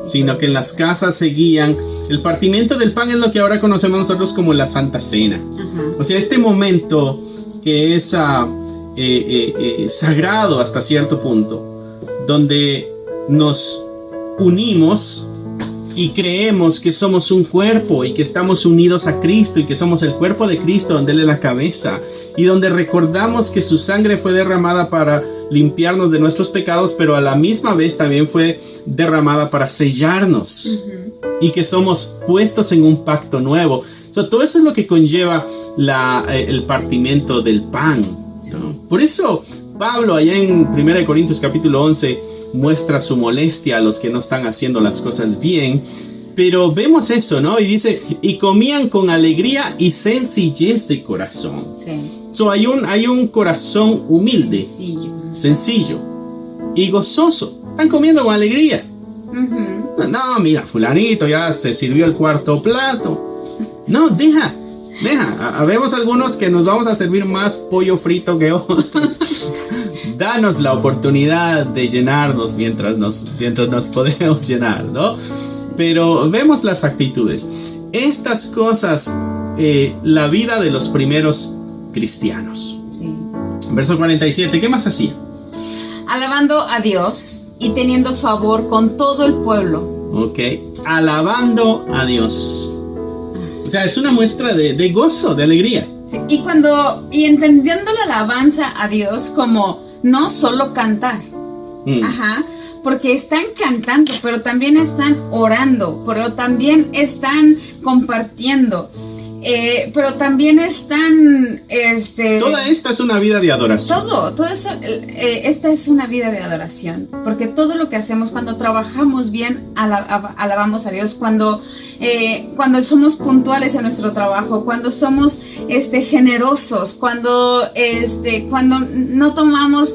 sino que en las casas seguían. El partimiento del pan es lo que ahora conocemos nosotros como la Santa Cena. O sea, este momento que es sagrado hasta cierto punto, donde nos unimos y creemos que somos un cuerpo y que estamos unidos a Cristo y que somos el cuerpo de Cristo, donde Él es la cabeza, y donde recordamos que su sangre fue derramada para limpiarnos de nuestros pecados, pero a la misma vez también fue derramada para sellarnos, y que somos puestos en un pacto nuevo. Todo eso es lo que conlleva el partimiento del pan, ¿no? Por eso Pablo allá en 1 Corintios capítulo 11 muestra su molestia a los que no están haciendo las cosas bien, pero vemos eso, ¿no? Y dice, y comían con alegría y sencillez de corazón. Sí. Hay un corazón humilde, sencillo y gozoso. Están comiendo con alegría. No, mira, fulanito ya se sirvió el cuarto plato. No, deja. Habemos algunos que nos vamos a servir más pollo frito que otros. Danos la oportunidad de llenarnos mientras nos podemos llenar, ¿no? Pero vemos las actitudes. Estas cosas, la vida de los primeros cristianos. Sí. Verso 47, ¿qué más hacía? Alabando a Dios y teniendo favor con todo el pueblo. Ok, alabando a Dios. O sea, es una muestra de gozo, de alegría. Sí, y entendiendo la alabanza a Dios como no solo cantar. Porque están cantando, pero también están orando, pero también están compartiendo, pero también están... Toda esta es una vida de adoración. Todo eso, esta es una vida de adoración, porque todo lo que hacemos, cuando trabajamos bien, alabamos a Dios, cuando somos puntuales en nuestro trabajo, cuando somos generosos, cuando no tomamos,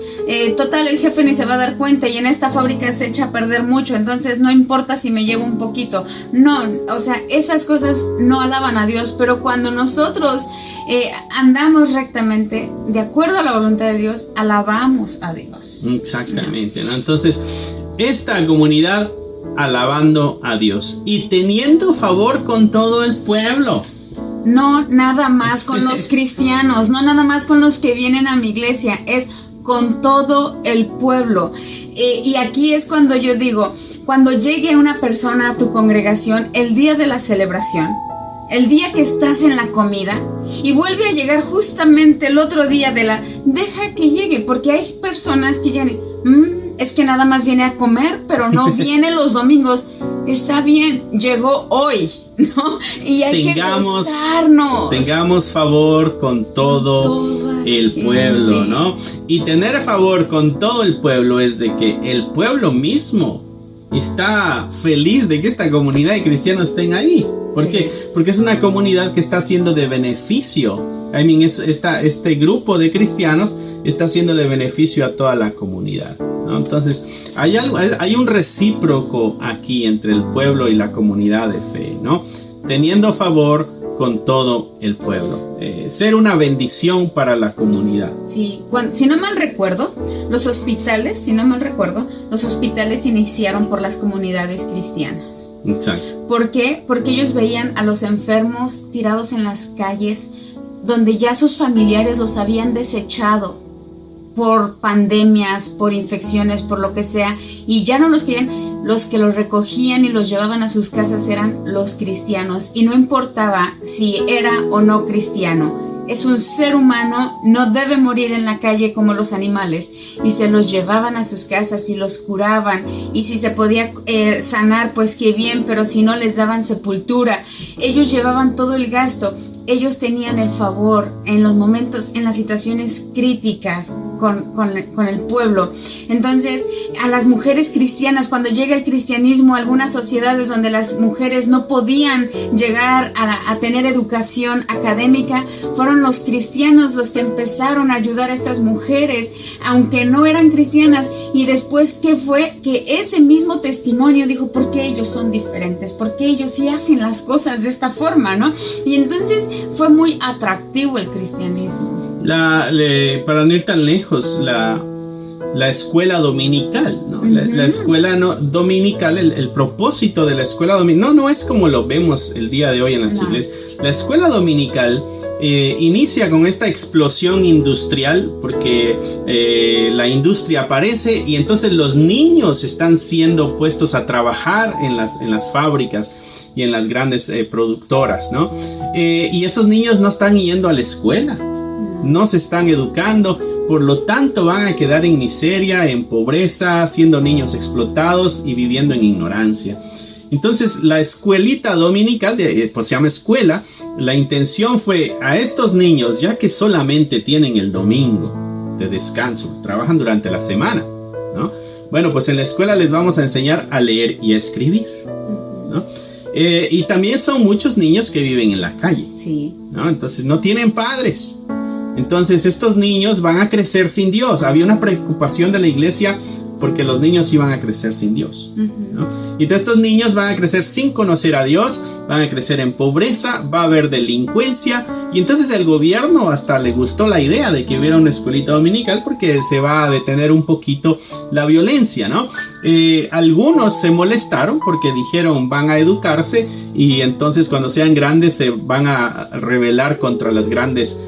total, el jefe ni se va a dar cuenta y en esta fábrica se echa a perder mucho, entonces no importa si me llevo un poquito. No, o sea, esas cosas no alaban a Dios, pero cuando nosotros andamos rectamente, de acuerdo a la voluntad de Dios, alabamos a Dios. Exactamente, ¿no? Entonces, esta comunidad alabando a Dios y teniendo favor con todo el pueblo. No nada más con los cristianos, no nada más con los que vienen a mi iglesia, es con todo el pueblo. Y aquí es cuando yo digo, cuando llegue una persona a tu congregación el día de la celebración, el día que estás en la comida, y vuelve a llegar justamente el otro día deja que llegue, porque hay personas que llegan es que nada más viene a comer, pero no viene los domingos. Está bien, llegó hoy, ¿no? Y hay que gozarnos. Tengamos favor con todo el pueblo, ¿no? Y tener favor con todo el pueblo es de que el pueblo mismo está feliz de que esta comunidad de cristianos estén ahí. ¿Por qué? Porque es una comunidad que está siendo de beneficio. Este grupo de cristianos está siendo de beneficio a toda la comunidad, ¿no? Entonces, hay un recíproco aquí entre el pueblo y la comunidad de fe, ¿no? Teniendo favor con todo el pueblo. Ser una bendición para la comunidad. Sí, si no mal recuerdo, los hospitales iniciaron por las comunidades cristianas. Exacto. ¿Por qué? Porque ellos veían a los enfermos tirados en las calles, donde ya sus familiares los habían desechado por pandemias, por infecciones, por lo que sea, y ya no los querían. Los que los recogían y los llevaban a sus casas eran los cristianos, y no importaba si era o no cristiano. Es un ser humano, no debe morir en la calle como los animales, y se los llevaban a sus casas y los curaban, y si se podía sanar, pues qué bien, pero si no, les daban sepultura. Ellos llevaban todo el gasto. Ellos tenían el favor en los momentos, en las situaciones críticas con el pueblo. Entonces, a las mujeres cristianas, cuando llega el cristianismo a algunas sociedades donde las mujeres no podían llegar a tener educación académica, fueron los cristianos los que empezaron a ayudar a estas mujeres, aunque no eran cristianas. Y después, ¿qué fue? Que ese mismo testimonio dijo, ¿por qué ellos son diferentes? ¿Por qué ellos sí hacen las cosas de esta forma, no? Y entonces fue muy atractivo el cristianismo. Para no ir tan lejos, la escuela dominical, ¿no? La escuela dominical, el propósito de la escuela dominical, no es como lo vemos el día de hoy en las iglesias. La escuela dominical inicia con esta explosión industrial, porque la industria aparece y entonces los niños están siendo puestos a trabajar en las fábricas y en las grandes productoras, ¿no? Y esos niños no están yendo a la escuela, no se están educando, por lo tanto van a quedar en miseria, en pobreza, siendo niños explotados y viviendo en ignorancia. Entonces la escuelita dominical, pues se llama escuela, la intención fue a estos niños, ya que solamente tienen el domingo de descanso, trabajan durante la semana, ¿no? Bueno, pues en la escuela les vamos a enseñar a leer y a escribir, ¿no? Y también son muchos niños que viven en la calle, sí, ¿no? Entonces no tienen padres. Entonces estos niños van a crecer sin Dios. Había una preocupación de la iglesia porque los niños iban a crecer sin Dios, ¿no? Y entonces estos niños van a crecer sin conocer a Dios, van a crecer en pobreza, va a haber delincuencia, y entonces el gobierno hasta le gustó la idea de que hubiera una escuelita dominical porque se va a detener un poquito la violencia, ¿no? Algunos se molestaron porque dijeron van a educarse y entonces cuando sean grandes se van a rebelar contra las grandes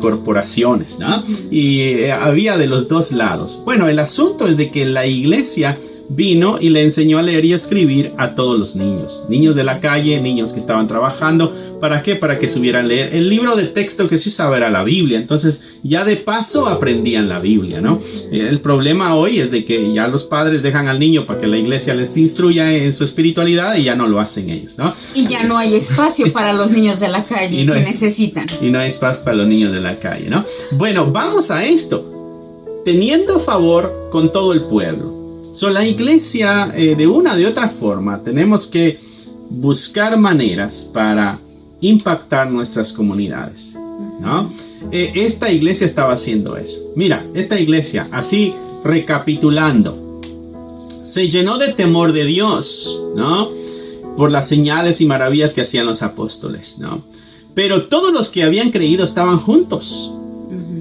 corporaciones, ¿no? Y había de los dos lados. Bueno, el asunto es de que la iglesia vino y le enseñó a leer y a escribir a todos los niños de la calle, niños que estaban trabajando. ¿Para qué? Para que supieran leer. El libro de texto que se usaba era la Biblia, entonces ya de paso aprendían la Biblia, ¿no? El problema hoy es de que ya los padres dejan al niño para que la iglesia les instruya en su espiritualidad y ya no lo hacen ellos, ¿no? Y ya no hay espacio para los niños de la calle que necesitan. Y no hay espacio para los niños de la calle, ¿no? Bueno, vamos a esto. Teniendo favor con todo el pueblo. La iglesia, de una o de otra forma, tenemos que buscar maneras para impactar nuestras comunidades, ¿no? Esta iglesia estaba haciendo eso. Mira, esta iglesia, así recapitulando, se llenó de temor de Dios, ¿no? Por las señales y maravillas que hacían los apóstoles, ¿no? Pero todos los que habían creído estaban juntos.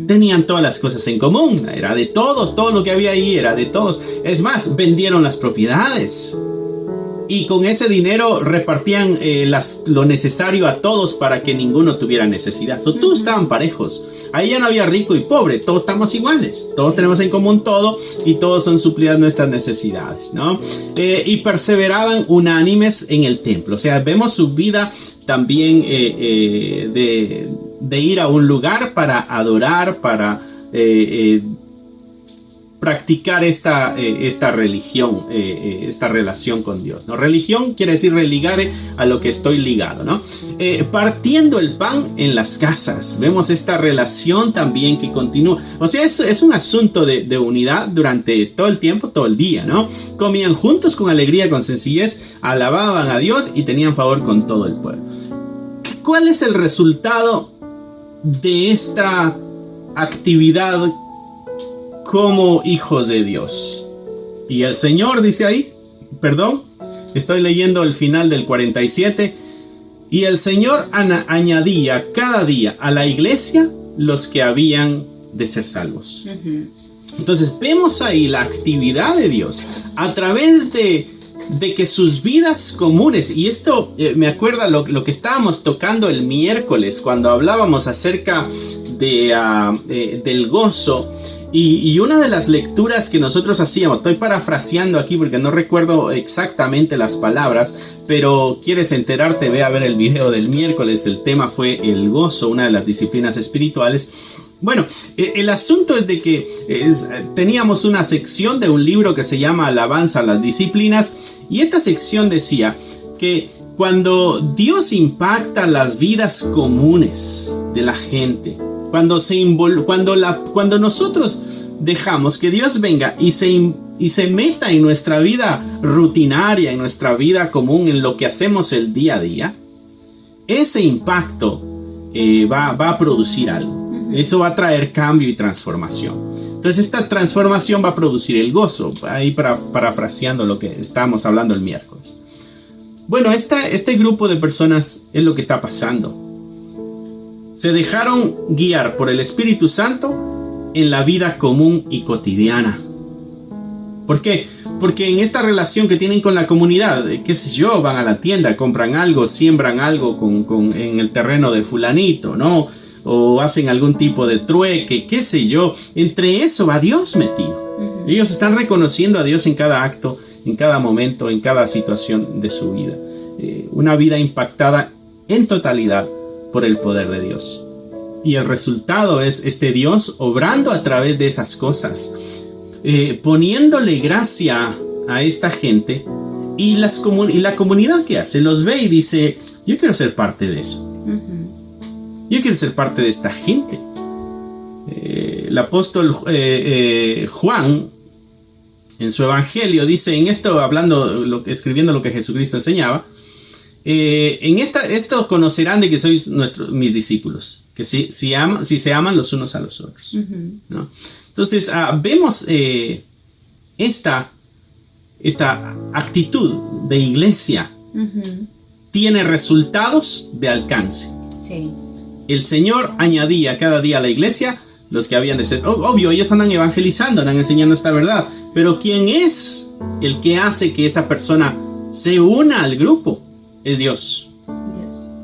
Tenían todas las cosas en común, era de todos, todo lo que había ahí era de todos. Es más, vendieron las propiedades y con ese dinero repartían lo necesario a todos para que ninguno tuviera necesidad. Todos estaban parejos, ahí ya no había rico y pobre, todos estamos iguales, todos tenemos en común todo y todos son suplidas nuestras necesidades, ¿no? Y perseveraban unánimes en el templo, o sea, vemos su vida también de ir a un lugar para adorar, para practicar esta religión, esta relación con Dios, ¿no? Religión quiere decir religar a lo que estoy ligado, ¿no? Partiendo el pan en las casas, vemos esta relación también que continúa, o sea, es un asunto de unidad durante todo el tiempo, todo el día, ¿no? Comían juntos con alegría, con sencillez, alababan a Dios y tenían favor con todo el pueblo. ¿Cuál es el resultado de esta actividad como hijos de Dios? Y el Señor dice ahí, estoy leyendo el final del 47, y el Señor añadía cada día a la iglesia los que habían de ser salvos. Entonces vemos ahí la actividad de Dios a través de que sus vidas comunes, y esto me acuerda lo que estábamos tocando el miércoles cuando hablábamos acerca del gozo. Y una de las lecturas que nosotros hacíamos, estoy parafraseando aquí porque no recuerdo exactamente las palabras, pero quieres enterarte, ve a ver el video del miércoles, el tema fue el gozo, una de las disciplinas espirituales. Bueno, el asunto es de que teníamos una sección de un libro que se llama Alabanza a las Disciplinas, y esta sección decía que cuando Dios impacta las vidas comunes de la gente, cuando nosotros dejamos que Dios venga y se meta en nuestra vida rutinaria, en nuestra vida común, en lo que hacemos el día a día, ese impacto va a producir algo. Eso va a traer cambio y transformación. Entonces esta transformación va a producir el gozo. Ahí parafraseando lo que estábamos hablando el miércoles. Bueno, este grupo de personas es lo que está pasando. Se dejaron guiar por el Espíritu Santo en la vida común y cotidiana. ¿Por qué? Porque en esta relación que tienen con la comunidad, qué sé yo, van a la tienda, compran algo, siembran algo en el terreno de fulanito, ¿no? O hacen algún tipo de trueque, qué sé yo. Entre eso va Dios metido. Ellos están reconociendo a Dios en cada acto, en cada momento, en cada situación de su vida. Una vida impactada en totalidad por el poder de Dios. Y el resultado es este Dios obrando a través de esas cosas, poniéndole gracia a esta gente, y la comunidad que hace, los ve y dice, yo quiero ser parte de eso. Yo quiero ser parte de esta gente. El apóstol Juan, en su evangelio, dice, en esto, escribiendo lo que Jesucristo enseñaba, esto conocerán de que sois mis discípulos, que si se aman los unos a los otros, ¿no? Entonces vemos esta actitud de iglesia tiene resultados de alcance. Sí. El Señor añadía cada día a la iglesia los que habían de ser. Obvio, ellos andan evangelizando, andan enseñando esta verdad, pero ¿quién es el que hace que esa persona se una al grupo? Es Dios.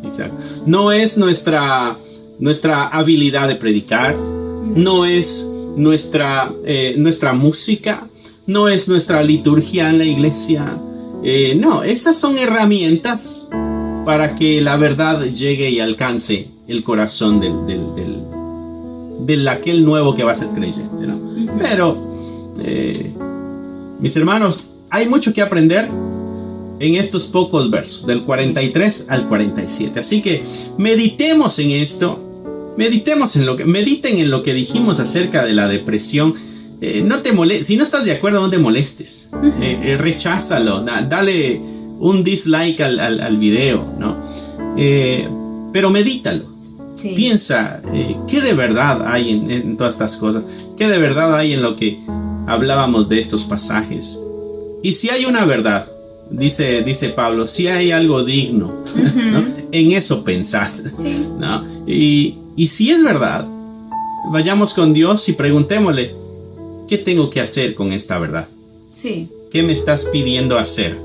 Exacto. No es nuestra habilidad de predicar, no es nuestra música, no es nuestra liturgia en la iglesia. No, estas son herramientas para que la verdad llegue y alcance el corazón de aquel nuevo que va a ser creyente, ¿no? Pero, mis hermanos, hay mucho que aprender en estos pocos versos, del 43 al 47. Así que meditemos en esto, mediten en lo que dijimos acerca de la depresión. Si no estás de acuerdo, no te molestes. Recházalo, dale un dislike al video, ¿no? Pero medítalo. Sí. Piensa, ¿qué de verdad hay en todas estas cosas? ¿Qué de verdad hay en lo que hablábamos de estos pasajes? Y si hay una verdad, dice Pablo, si hay algo digno, ¿no? En eso pensad, sí. ¿No? Y si es verdad, vayamos con Dios y preguntémosle, ¿qué tengo que hacer con esta verdad? Sí. ¿Qué me estás pidiendo hacer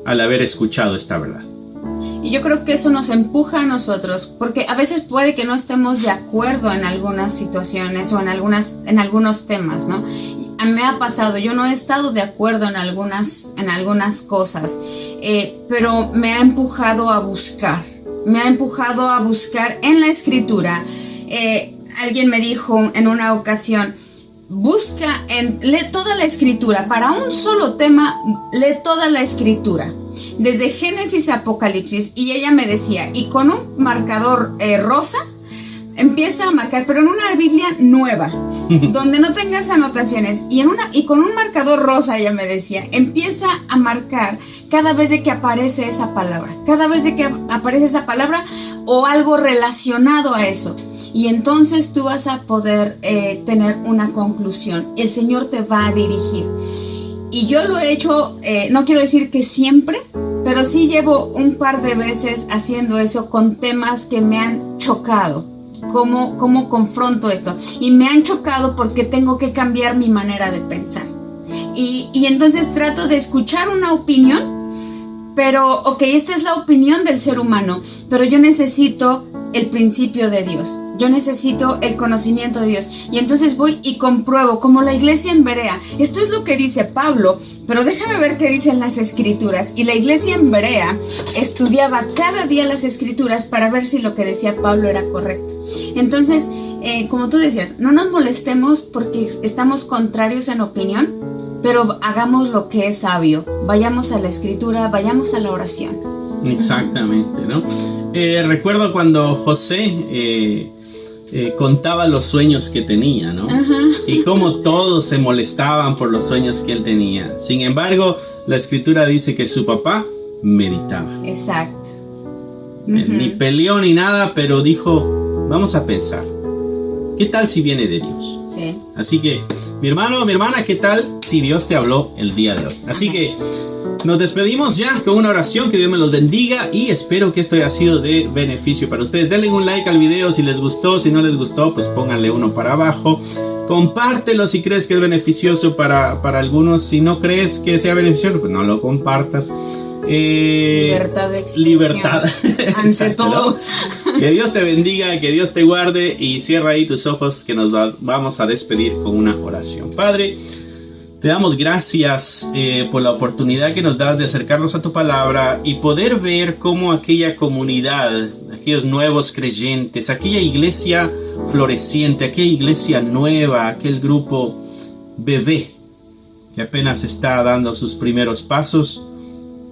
al haber escuchado esta verdad? Y yo creo que eso nos empuja a nosotros, porque a veces puede que no estemos de acuerdo en algunas situaciones o en algunos temas, ¿no? A mí me ha pasado, yo no he estado de acuerdo en algunas cosas, pero me ha empujado a buscar en la Escritura. Alguien me dijo en una ocasión, lee toda la Escritura, para un solo tema, lee toda la Escritura, desde Génesis a Apocalipsis, y ella me decía, y con un marcador rosa, empieza a marcar, pero en una Biblia nueva, donde no tengas anotaciones, y con un marcador rosa, ella me decía, empieza a marcar cada vez de que aparece esa palabra, o algo relacionado a eso. Y entonces tú vas a poder tener una conclusión. El Señor te va a dirigir. Y yo lo he hecho, no quiero decir que siempre, pero sí llevo un par de veces haciendo eso con temas que me han chocado. ¿Cómo confronto esto? Y me han chocado porque tengo que cambiar mi manera de pensar. Y entonces trato de escuchar una opinión, pero, ok, esta es la opinión del ser humano, pero yo necesito el principio de Dios, yo necesito el conocimiento de Dios, y entonces voy y compruebo, como la iglesia en Berea. Esto es lo que dice Pablo, pero déjame ver qué dicen las Escrituras. Y la iglesia en Berea estudiaba cada día las Escrituras para ver si lo que decía Pablo era correcto. Entonces, como tú decías, no nos molestemos porque estamos contrarios en opinión, pero hagamos lo que es sabio. Vayamos a la Escritura, vayamos a la oración. Exactamente, ¿no? Recuerdo cuando José contaba los sueños que tenía, ¿no? Ajá. Y cómo todos se molestaban por los sueños que él tenía. Sin embargo, la Escritura dice que su papá meditaba. Exacto. Ni peleó ni nada, pero dijo, vamos a pensar. ¿Qué tal si viene de Dios? Sí. Así que, mi hermano, mi hermana, ¿qué tal si Dios te habló el día de hoy? Así que nos despedimos ya con una oración. Que Dios me los bendiga y espero que esto haya sido de beneficio para ustedes. Denle un like al video si les gustó. Si no les gustó, pues pónganle uno para abajo. Compártelo si crees que es beneficioso para algunos. Si no crees que sea beneficioso, pues no lo compartas. Libertad de expresión. Libertad. Ante Exacto, todo. ¿no? Que Dios te bendiga, que Dios te guarde y cierra ahí tus ojos que nos vamos a despedir con una oración. Padre, te damos gracias por la oportunidad que nos das de acercarnos a tu palabra y poder ver cómo aquella comunidad, aquellos nuevos creyentes, aquella iglesia floreciente, aquella iglesia nueva, aquel grupo bebé que apenas está dando sus primeros pasos,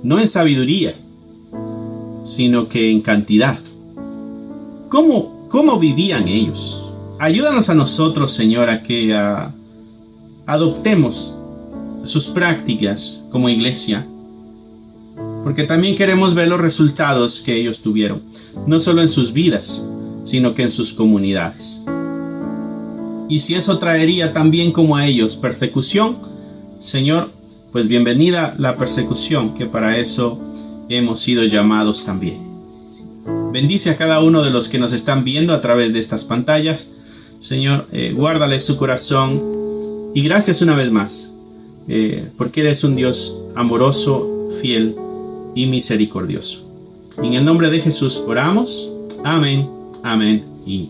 no en sabiduría, sino que en cantidad. ¿Cómo vivían ellos? Ayúdanos a nosotros, Señor, a que adoptemos sus prácticas como iglesia, porque también queremos ver los resultados que ellos tuvieron, no solo en sus vidas, sino que en sus comunidades. Y si eso traería también como a ellos persecución, Señor, pues bienvenida la persecución, que para eso hemos sido llamados también. Bendice a cada uno de los que nos están viendo a través de estas pantallas. Señor, guárdale su corazón y gracias una vez más, porque eres un Dios amoroso, fiel y misericordioso. En el nombre de Jesús oramos. Amén, amén y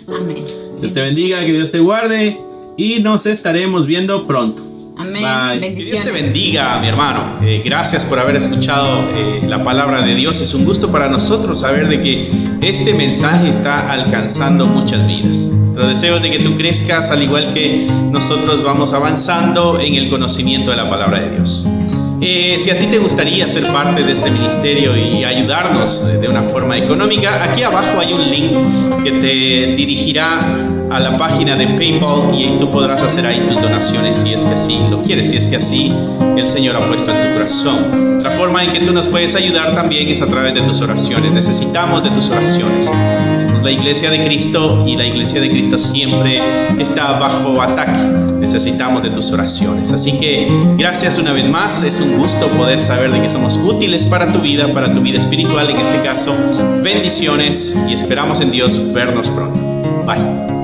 amén. Amén. Dios te bendiga, que Dios te guarde y nos estaremos viendo pronto. Amén. Bye. Bendiciones. Que Dios te bendiga, mi hermano. Gracias por haber escuchado la palabra de Dios. Es un gusto para nosotros saber de que este mensaje está alcanzando muchas vidas. Nuestro deseo es de que tú crezcas al igual que nosotros vamos avanzando en el conocimiento de la palabra de Dios. Si a ti te gustaría ser parte de este ministerio y ayudarnos de una forma económica, aquí abajo hay un link que te dirigirá a la página de PayPal y tú podrás hacer ahí tus donaciones si es que así lo quieres, si es que así el Señor ha puesto en tu corazón. Otra forma en que tú nos puedes ayudar también es a través de tus oraciones. Necesitamos de tus oraciones. Somos la Iglesia de Cristo y la Iglesia de Cristo siempre está bajo ataque. Necesitamos de tus oraciones. Así que gracias una vez más. Es un gusto poder saber de que somos útiles para tu vida espiritual en este caso. Bendiciones y esperamos en Dios vernos pronto. Bye.